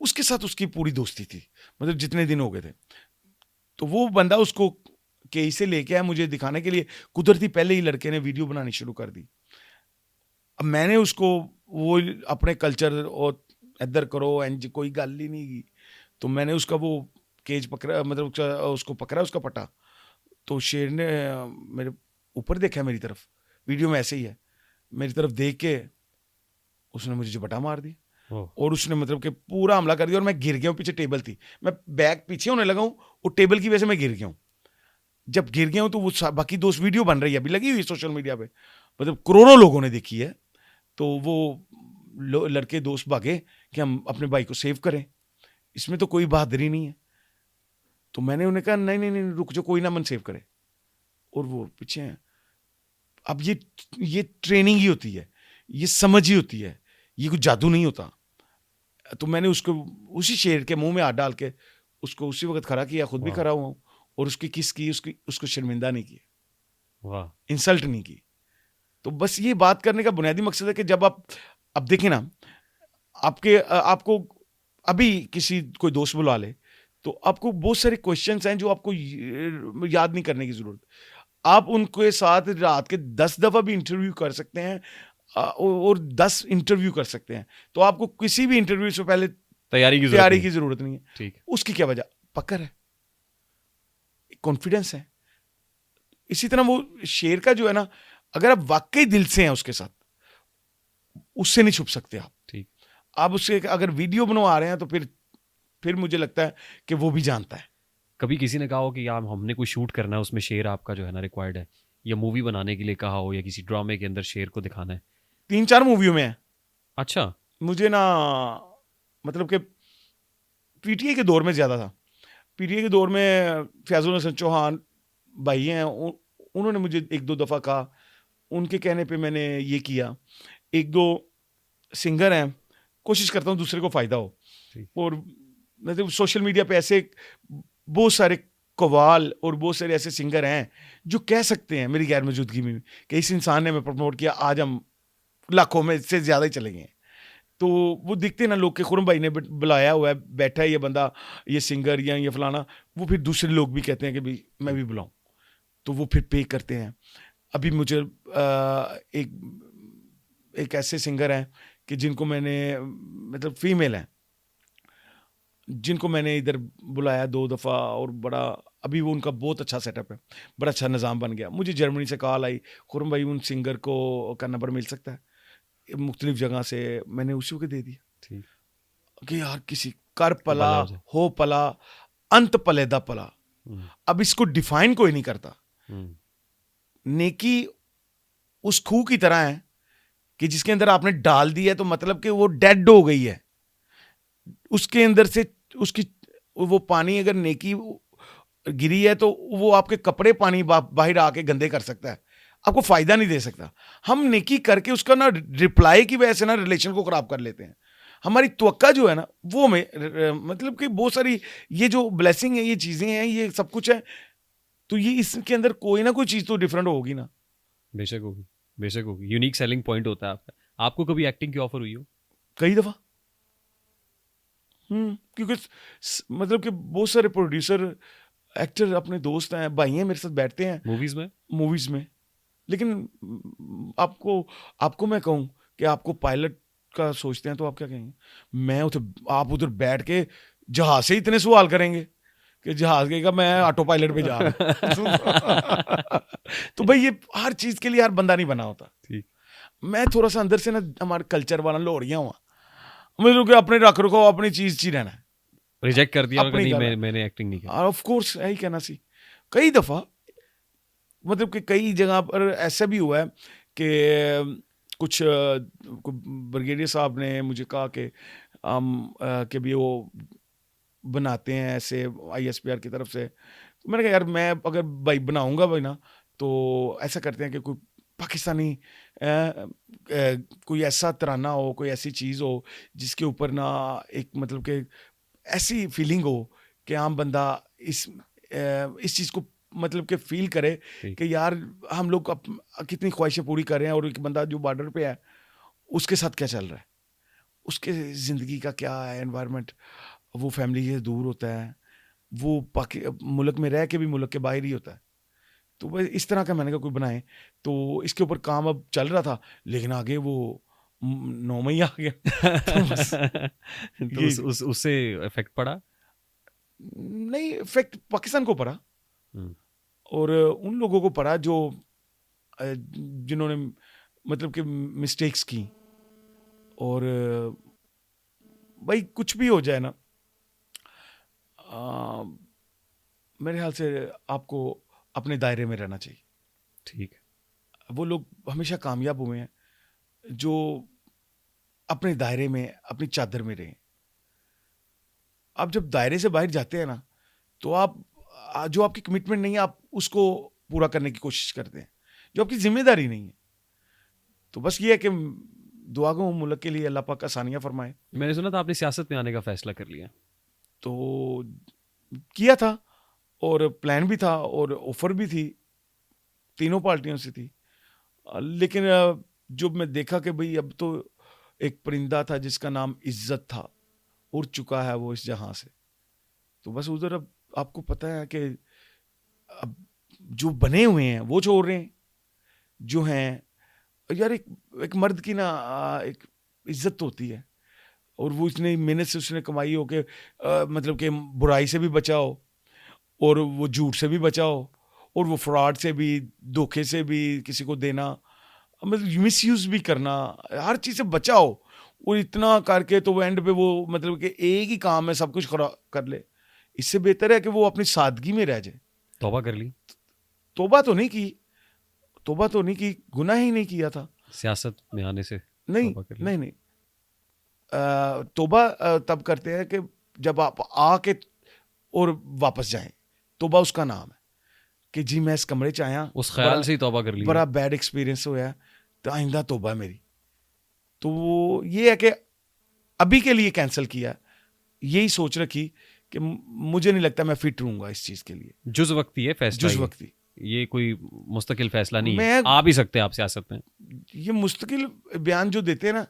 اس کے ساتھ اس کی پوری دوستی تھی, مطلب جتنے دن ہو گئے تھے. تو وہ بندہ اس کو کہ اسے لے کے آیا مجھے دکھانے کے لیے. قدرتی پہلے ہی لڑکے نے ویڈیو بنانی شروع کر دی. اب میں نے اس کو وہ اپنے کلچر اور ادھر کرو کوئی گل ہی نہیں کی, تو میں نے اس کا وہ کیج پکڑا, مطلب اس کو پکڑا اس کا پٹا, تو شیر نے میرے اوپر دیکھا میری طرف, ویڈیو میں ایسے ہی ہے, میری طرف دیکھ کے اس نے مجھے جھپٹا مار دی, اور اس نے مطلب کہ پورا حملہ کر دیا, اور میں گر گیا ہوں, پیچھے ٹیبل تھی, میں بیک پیچھے ہونے لگا ہوں, اور ٹیبل کی وجہ سے میں گر گیا ہوں. جب گر گیا ہوں تو وہ باقی دوست ویڈیو بن رہی ہے, ابھی لگی ہوئی سوشل میڈیا پہ, مطلب کروڑوں لوگوں نے دیکھی ہے. تو وہ لڑکے دوست بھاگے کہ ہم اپنے بھائی کو سیو کریں, اس میں تو کوئی بہادری نہیں ہے. تو میں نے انہیں کہا نہیں نہیں نہیں رک جو, کوئی نہ من سیو کرے, اور وہ پیچھے ہیں. اب یہ ٹریننگ ہی ہوتی ہے, یہ سمجھ ہی ہوتی ہے, یہ کوئی جادو نہیں ہوتا. تو میں نے اس کو اسی شیر کے منہ میں ہاتھ ڈال کے اس کو اسی وقت کھڑا کیا, خود بھی کھڑا ہوا ہوں, اور اس کی کس کی اس کو شرمندہ نہیں کیا, انسلٹ نہیں کی. تو بس یہ بات کرنے کا بنیادی مقصد ہے کہ جب آپ اب دیکھیں نا, آپ کو ابھی کسی کوئی دوست بلا لے تو آپ کو بہت سارے کوشچنس ہیں جو آپ کو یاد نہیں کرنے کی ضرورت. آپ ان کے ساتھ رات کے 10 دفعہ بھی انٹرویو کر سکتے ہیں, اور 10 انٹرویو کر سکتے ہیں. تو آپ کو کسی بھی انٹرویو سے پہلے تیاری کی ضرورت نہیں ہے. اس کی کیا وجہ؟ پکڑ ہے, کانفیڈنس ہے. اسی طرح وہ شیر کا جو ہے نا, اگر آپ واقعی دل سے ہیں اس کے ساتھ, اس سے نہیں چھپ سکتے آپ. آپ اس سے اگر ویڈیو بنوا رہے ہیں تو پھر مجھے لگتا ہے کہ وہ بھی جانتا ہے. کبھی کسی نے کہا ہو کہ یار ہم نے کوئی شوٹ کرنا ہے, اس میں شیر آپ کا جو ہے نا ریکوائرڈ ہے, یا مووی بنانے کے لیے کہا ہو, یا کسی ڈرامے کے اندر شیر کو دکھانا ہے؟ 3-4 موویوں میں ہے. اچھا. مجھے نا مطلب کہ پی ٹی اے کے دور میں زیادہ تھا. پی ٹی اے کے دور میں فیاض الحسن چوہان بھائی ہیں, انہوں نے مجھے 1-2 دفعہ کہا, ان کے کہنے پہ میں نے یہ کیا. 1-2 سنگر ہیں, کوشش کرتا ہوں دوسرے کو فائدہ ہو. اور مطلب سوشل میڈیا پہ ایسے بہت سارے قوال اور بہت سارے ایسے سنگر ہیں جو کہہ سکتے ہیں میری غیر موجودگی میں کہ اس انسان نے ہمیں پروموٹ کیا, آج ہم لاکھوں میں سے زیادہ ہی چلے گئے. تو وہ دکھتے نا لوگ کہ خرم بھائی نے بلایا ہوا ہے, بیٹھا ہے یہ بندہ, یہ سنگر یا یہ فلانا, وہ پھر دوسرے لوگ بھی کہتے ہیں کہ بھی میں بھی بلاؤں, تو وہ پھر پے کرتے ہیں. ابھی مجھے ایک ایسے سنگر ہیں کہ جن کو میں نے مطلب فیمیل ہیں, جن کو میں نے ادھر بلایا 2 دفعہ, اور بڑا ابھی وہ ان کا بہت اچھا سیٹ اپ ہے, بڑا اچھا نظام بن گیا. مجھے جرمنی سے کال آئی, خرم بھائی ان سنگر کو کا نمبر مل سکتا ہے, مختلف جگہ سے. میں نے اسی کو دے دیا کہ یار کسی کر پلا ہو پلا انت پلے دا پلا. اب اس کو ڈیفائن کوئی نہیں کرتا. نیکی اس خو کی طرح ہے کہ جس کے اندر آپ نے ڈال دی ہے تو مطلب کہ وہ ڈیڈ ہو گئی ہے. اس کے اندر سے اس کی وہ پانی اگر نیکی گری ہے تو وہ آپ کے کپڑے پانی باہر آ کے گندے کر سکتا ہے, آپ کو فائدہ نہیں دے سکتا. ہم نیکی کر کے اس کا نا رپلائی کی وجہ سے نا ریلیشن کو خراب کر لیتے ہیں. ہماری توقع جو ہے نا وہ میں مطلب کہ بہت ساری یہ جو بلیسنگ ہے, یہ چیزیں ہیں, یہ سب کچھ ہے, تو یہ اس کے اندر کوئی نہ کوئی چیز تو ڈفرینٹ ہوگی نا. بے شک ہوگی, بے شک ہوگی. یونیک سیلنگ پوائنٹ ہوتا ہے آپ کا. آپ کو کبھی ایکٹنگ کی آفر ہوئی ہو؟ کئی دفعہ. کیونکہ مطلب کہ بہت سارے پروڈیوسر ایکٹر اپنے دوست ہیں, بھائی ہیں, میرے ساتھ بیٹھتے ہیں موویز میں. لیکن آپ کو میں کہوں کہ آپ کو پائلٹ کا سوچتے ہیں تو آپ کیا کہیں گے؟ میں آپ ادھر بیٹھ کے جہاز سے اتنے سوال کریں گے کہ جہاز کہے گا میں آٹو پائلٹ پہ جا رہا ہوں. تو بھائی یہ ہر چیز کے لیے ہر بندہ نہیں بنا ہوتا. میں تھوڑا سا اندر سے نا ہمارے کلچر والا لوڑیاں ہوا, مطلب کہ اپنے رکھ رکھو اپنی چیز چی رہنا ہے. ریجیکٹ کر دیا میں نے ایکٹنگ نہیں کی. آف کورس یہی کہنا سی. کئی دفعہ مطلب کہ کئی جگہ پر ایسا بھی ہوا ہے کہ کچھ بریگیڈیئر صاحب نے مجھے کہا کہ کہ بھی وہ بناتے ہیں ایسے آئی ایس پی آر کی طرف سے. میں نے کہا یار میں اگر بھائی بناؤں گا بھائی نا تو ایسا کرتے ہیں کہ کوئی پاکستانی کوئی ایسا ترانہ ہو, کوئی ایسی چیز ہو جس کے اوپر نا ایک مطلب کہ ایسی فیلنگ ہو کہ عام بندہ اس چیز کو مطلب کہ فیل کرے کہ یار ہم لوگ کتنی خواہشیں پوری کر رہے ہیں, اور ایک بندہ جو بارڈر پہ ہے اس کے ساتھ کیا چل رہا ہے, اس کے زندگی کا کیا ہے انوائرمنٹ, وہ فیملی سے دور ہوتا ہے, وہ ملک میں رہ کے بھی ملک کے باہر ہی ہوتا ہے. تو اس طرح کا میں نے کہا کوئی بنائے. تو اس کے اوپر کام اب چل رہا تھا, لیکن آگے وہ 9 مئی آ گیا. اس سے افیکٹ پڑا نہیں افیکٹ پاکستان کو پڑا ہوں، اور ان لوگوں کو پڑا جو جنہوں نے مطلب کہ مسٹیکس کی. اور بھائی کچھ بھی ہو جائے نا, میرے خیال سے آپ کو اپنے دائرے میں رہنا چاہیے. ٹھیک ہے. وہ لوگ ہمیشہ کامیاب ہوئے ہیں جو اپنے دائرے میں اپنی چادر میں رہیں. آپ جب دائرے سے باہر جاتے ہیں نا تو آپ جو آپ کی کمٹمنٹ نہیں ہے آپ اس کو پورا کرنے کی کوشش کرتے ہیں, جو آپ کی ذمہ داری نہیں ہے. تو بس یہ ہے کہ دعا گو ملک کے لیے اللہ پاک آسانیاں فرمائے. میں نے سنا تھا آپ نے سیاست میں آنے کا فیصلہ کر لیا. تو کیا تھا اور پلان بھی تھا اور آفر بھی تھی, تینوں پارٹیوں سے تھی. لیکن جب میں دیکھا کہ بھئی اب تو ایک پرندہ تھا جس کا نام عزت تھا, اڑ چکا ہے وہ اس جہاں سے, تو بس ادھر اب آپ کو پتہ ہے کہ اب جو بنے ہوئے ہیں وہ چھوڑ رہے ہیں جو ہیں. یار ایک مرد کی نا ایک عزت ہوتی ہے اور وہ اتنے محنت سے اس نے کمائی ہو کہ مطلب کہ برائی سے بھی بچاؤ اور وہ جھوٹ سے بھی بچاؤ اور وہ فراڈ سے بھی, دھوکے سے بھی کسی کو دینا, مطلب مس یوز بھی کرنا, ہر چیز سے بچاؤ. اور اتنا کر کے تو وہ اینڈ پہ وہ مطلب کہ ایک ہی کام ہے سب کچھ کر لے. اس سے بہتر ہے کہ وہ اپنی سادگی میں رہ جائے. توبہ کر لی. توبہ تو نہیں کی, گناہ ہی نہیں کیا تھا. سیاست میں آنے سے نہیں توبہ تب کرتے ہیں کہ جب آپ آ کے اور واپس جائیں. توبہ اس کا نام ہے کہ جی میں اس کمرے چ آیا, اس خیال سے ہی توبہ کر لی, بڑا بیڈ ایکسپیرینس ہوا تو آئندہ توبہ میری. تو وہ یہ ہے کہ ابھی کے لیے کینسل کیا, یہی سوچ رکھی کہ مجھے نہیں لگتا میں فٹ رہوں گا اس چیز کے لیے. جز وقتی ہے فیصلہ, جز وقتی, یہ کوئی مستقل فیصلہ نہیں ہے. آ بھی سکتے ہیں آپ سیاست میں. یہ مستقل بیان جو دیتے ہیں نا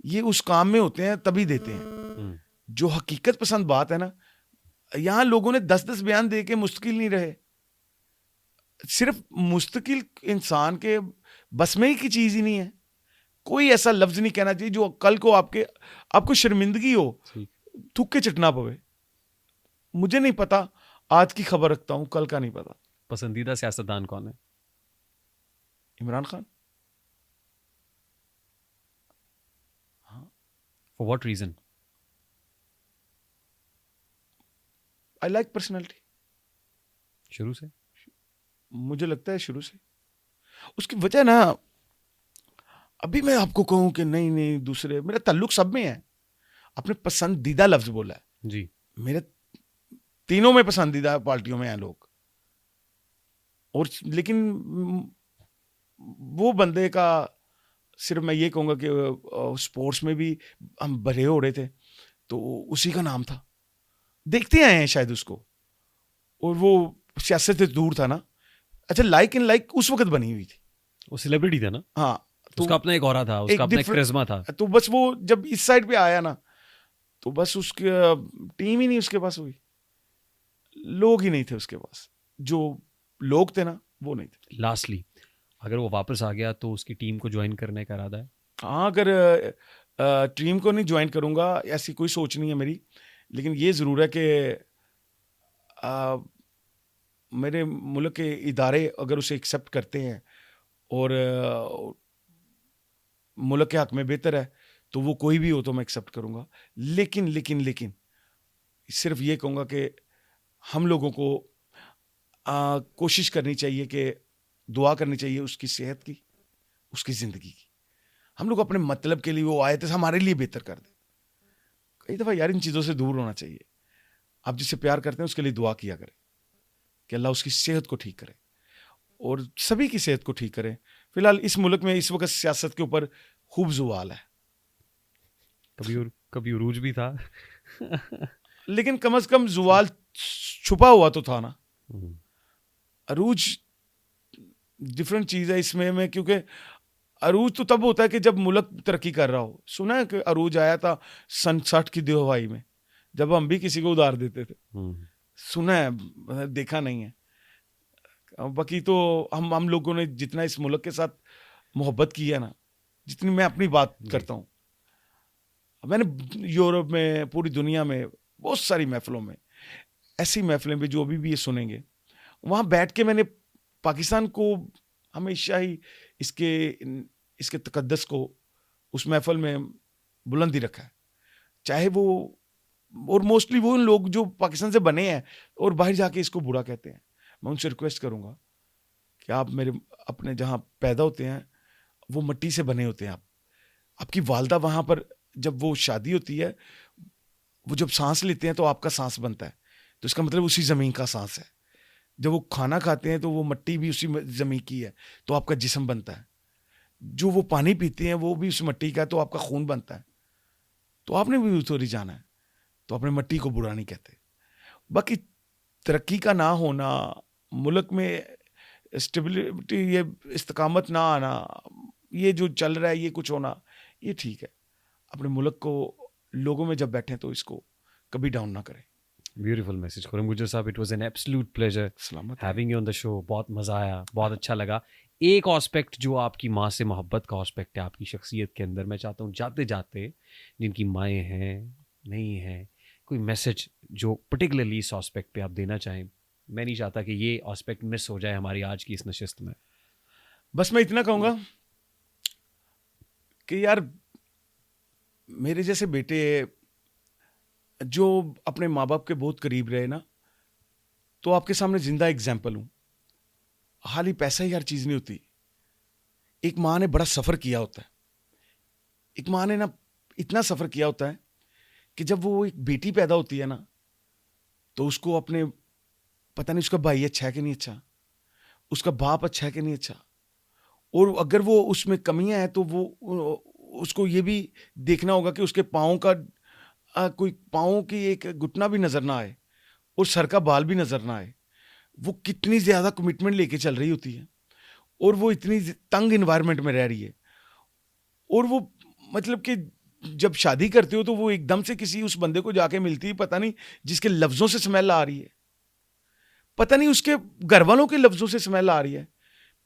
یہ اس کام میں ہوتے ہیں تبھی دیتے ہیں. جو حقیقت پسند بات ہے نا, یہاں لوگوں نے 10 بیان دے کے مستقل نہیں رہے. صرف مستقل انسان کے بس میں ہی کی چیز ہی نہیں ہے. کوئی ایسا لفظ نہیں کہنا چاہیے جو کل کو آپ کو شرمندگی ہو, تھوک کے چٹنا پوے. مجھے نہیں پتا, آج کی خبر رکھتا ہوں, کل کا نہیں پتا. پسندیدہ سیاستدان کون ہے؟ Imran Khan. For what reason? I like personality. شروع سے مجھے لگتا ہے شروع سے. اس کی وجہ نا, ابھی میں آپ کو کہوں کہ نہیں دوسرے, میرا تعلق سب میں ہے. اپنے پسندیدہ لفظ بولا ہے جی, میرے تینوں میں پسندیدہ پارٹیوں میں ہیں لوگ. اور لیکن وہ بندے کا صرف میں یہ کہوں گا کہ سپورٹس میں بھی ہم بھرے ہو رہے تھے تو اسی کا نام تھا, دیکھتے آئے ہیں شاید اس کو, اور وہ سیاست سے دور تھا نا. اچھا لائک اس وقت بنی ہوئی تھی, وہ سیلیبریٹی تھا نا. ہاں, اس کا اپنا ایک اورا تھا, اس کا اپنا ایک کرزما تھا. تو بس وہ جب اس سائڈ پہ آیا نا تو بس اس کی ٹیم ہی نہیں اس کے پاس ہوئی, لوگ ہی نہیں تھے اس کے پاس, جو لوگ تھے نا وہ نہیں تھے. لاسٹلی اگر وہ واپس آ گیا تو اس کی ٹیم کو جوائن کرنے کا ارادہ ہے؟ ہاں, اگر ٹیم کو نہیں جوائن کروں گا ایسی کوئی سوچ نہیں ہے میری, لیکن یہ ضرور ہے کہ میرے ملک کے ادارے اگر اسے ایکسیپٹ کرتے ہیں اور ملک کے حق میں بہتر ہے تو وہ کوئی بھی ہو تو میں ایکسیپٹ کروں گا. لیکن صرف یہ کہوں گا کہ ہم لوگوں کو کوشش کرنی چاہیے کہ دعا کرنی چاہیے اس کی صحت کی, اس کی زندگی کی. ہم لوگ اپنے مطلب کے لیے وہ آئے تھے ہمارے لیے بہتر کر دیں. کئی دفعہ یار ان چیزوں سے دور ہونا چاہیے. آپ جس سے پیار کرتے ہیں اس کے لیے دعا کیا کریں کہ اللہ اس کی صحت کو ٹھیک کرے اور سبھی کی صحت کو ٹھیک کرے. فی الحال اس ملک میں اس وقت سیاست کے اوپر خوب زوال ہے. کبھی عروج بھی تھا لیکن کم از کم زوال چھپا ہوا تو تھا نا. عروج ڈفرینٹ چیز ہے اس میں کیونکہ عروج تو تب ہوتا ہے کہ جب ملک ترقی کر رہا ہو. سنا ہے کہ عروج آیا تھا سن 60 کی دہائی میں جب ہم بھی کسی کو ادھار دیتے تھے. سنا ہے, دیکھا نہیں ہے. باقی تو ہم لوگوں نے جتنا اس ملک کے ساتھ محبت کی ہے نا, جتنی میں اپنی بات کرتا ہوں, میں نے یورپ میں پوری دنیا میں بہت ساری محفلوں میں ایسی محفلیں پہ جو ابھی بھی یہ سنیں گے, وہاں بیٹھ کے میں نے پاکستان کو ہمیشہ ہی اس کے تقدس کو اس محفل میں بلندی رکھا ہے. چاہے وہ, اور موسٹلی وہ لوگ جو پاکستان سے بنے ہیں اور باہر جا کے اس کو برا کہتے ہیں, میں ان سے ریکویسٹ کروں گا کہ آپ میرے اپنے جہاں پیدا ہوتے ہیں وہ مٹی سے بنے ہوتے ہیں. آپ کی والدہ وہاں پر جب وہ شادی ہوتی ہے, وہ جب سانس لیتے ہیں تو آپ کا سانس بنتا ہے, تو اس کا مطلب اسی زمین کا سانس ہے. جب وہ کھانا کھاتے ہیں تو وہ مٹی بھی اسی زمین کی ہے, تو آپ کا جسم بنتا ہے. جو وہ پانی پیتے ہیں وہ بھی اس مٹی کا ہے, تو آپ کا خون بنتا ہے. تو آپ نے بھی اتوری جانا ہے, تو اپنے مٹی کو برا نہیں کہتے. باقی ترقی کا نہ ہونا, ملک میں اسٹیبلٹی, یہ استقامت نہ آنا, یہ جو چل رہا ہے یہ کچھ ہونا, یہ ٹھیک ہے. اپنے ملک کو لوگوں میں جب بیٹھیں تو اس کو کبھی ڈاؤن نہ کریں. Beautiful message Khurram Gujjar sahib, it was an absolute pleasure having you on the show. بہت مزہ آیا, بہت اچھا لگا. ایک آسپیکٹ جو آپ کی ماں سے محبت کا آسپیکٹ ہے آپ کی شخصیت کے اندر, میں چاہتا ہوں جاتے جاتے جن کی مائیں ہیں نہیں ہیں, کوئی میسج جو پرٹیکولرلی اس آسپیکٹ پہ آپ دینا چاہیں. میں نہیں چاہتا کہ یہ آسپیکٹ مس ہو جائے ہماری آج کی اس نشست میں. بس میں اتنا کہوں گا کہ یار میرے جیسے بیٹے جو اپنے ماں باپ کے بہت قریب رہے نا, تو آپ کے سامنے زندہ ایگزامپل ہوں. حالی پیسہ ہی ہر چیز نہیں ہوتی. ایک ماں نے بڑا سفر کیا ہوتا ہے. ایک ماں نے نا اتنا سفر کیا ہوتا ہے کہ جب وہ ایک بیٹی پیدا ہوتی ہے نا, تو اس کو اپنے پتہ نہیں اس کا بھائی اچھا ہے کہ نہیں اچھا, اس کا باپ اچھا ہے کہ نہیں اچھا, اور اگر وہ اس میں کمیاں ہیں تو وہ اس کو یہ بھی دیکھنا ہوگا کہ اس کے پاؤں کا کوئی پاؤں کی ایک گھٹنا بھی نظر نہ آئے اور سر کا بال بھی نظر نہ آئے. وہ کتنی زیادہ کمٹمنٹ لے کے چل رہی ہوتی ہے, اور وہ اتنی تنگ انوائرمنٹ میں رہ رہی ہے. اور وہ مطلب کہ جب شادی کرتے ہو تو وہ ایک دم سے کسی اس بندے کو جا کے ملتی ہے, پتہ نہیں جس کے لفظوں سے سمیل آ رہی ہے, پتہ نہیں اس کے گھر والوں کے لفظوں سے سمیل آ رہی ہے,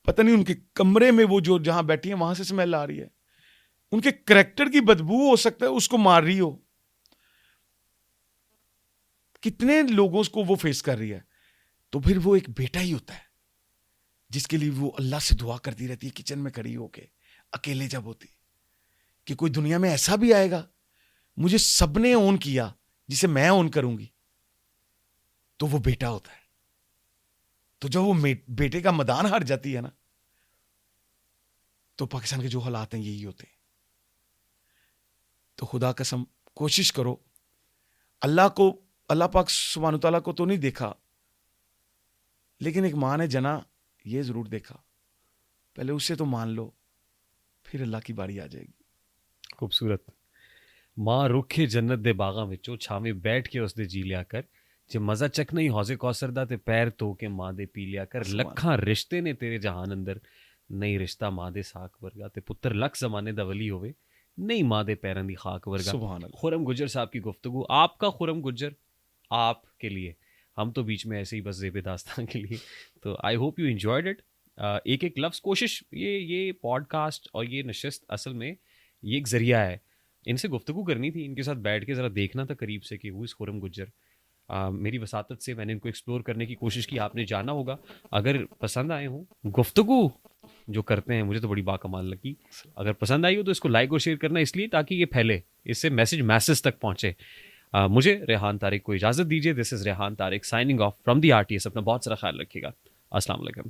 پتہ نہیں ان کے کمرے میں وہ جو جہاں بیٹھی ہیں وہاں سے سمیل آ رہی ہے, ان کے کریکٹر کی بدبو ہو سکتا ہے اس کو مار رہی ہو. کتنے لوگوں کو وہ فیس کر رہی ہے. تو پھر وہ ایک بیٹا ہی ہوتا ہے جس کے لیے وہ اللہ سے دعا کرتی رہتی ہے کچن میں کھڑی ہو کے اکیلے جب ہوتی, کہ کوئی دنیا میں ایسا بھی آئے گا, مجھے سب نے اون کیا جسے میں اون کروں گی, تو وہ بیٹا ہوتا ہے. تو جب وہ بیٹے کا میدان ہار جاتی ہے نا, تو پاکستان کے جو حالات ہیں یہی ہوتے ہیں. تو خدا قسم کوشش کرو, اللہ پاک سبحانہ تعالیٰ کو تو نہیں دیکھا, لیکن ایک ماں نے جنا یہ ضرور دیکھا. پہلے اسے تو مان لو, پھر اللہ کی باری آ جائے گی. خوبصورت. ماں رکھے جنت دے باغاں وچوں چھاویں بیٹھ کے اس دے جی لیا کر, جے مزہ چکھ نہیں حوضے کوثر دا تے پیر تو کے ماں دے پی لیا کر. لکھاں رشتے نے تیرے جہان اندر, نہیں رشتہ ماں دے ساک ورگا, تے پتر لکھ زمانے دا ولی ہوئے نہیں ماں دے پیراں دی خاک ورگا. خرم گجر صاحب کی گفتگو, آپ کا خرم گجر آپ کے لیے, ہم تو بیچ میں ایسے ہی بس زیب داستان کے لیے. تو I hope you enjoyed it. ایک ایک لفظ کوشش, یہ پوڈ کاسٹ اور یہ نشست اصل میں یہ ایک ذریعہ ہے. ان سے گفتگو کرنی تھی, ان کے ساتھ بیٹھ کے ذرا دیکھنا تھا قریب سے کہ ہو از خرم گجر. میری وساطت سے میں نے ان کو ایکسپلور کرنے کی کوشش کی. آپ نے جانا ہوگا, اگر پسند آئے ہوں گفتگو جو کرتے ہیں, مجھے تو بڑی باکمال لگی. اگر پسند آئی ہو تو اس کو لائک اور شیئر کرنا اس لیے تاکہ یہ پھیلے, اس سے میسج میسز تک پہنچے. مجھے ریحان طارق کو اجازت دیجیے. This is Rehan Tariq signing off from the RTS. اپنا بہت سارا خیال رکھیے گا. السلام علیکم.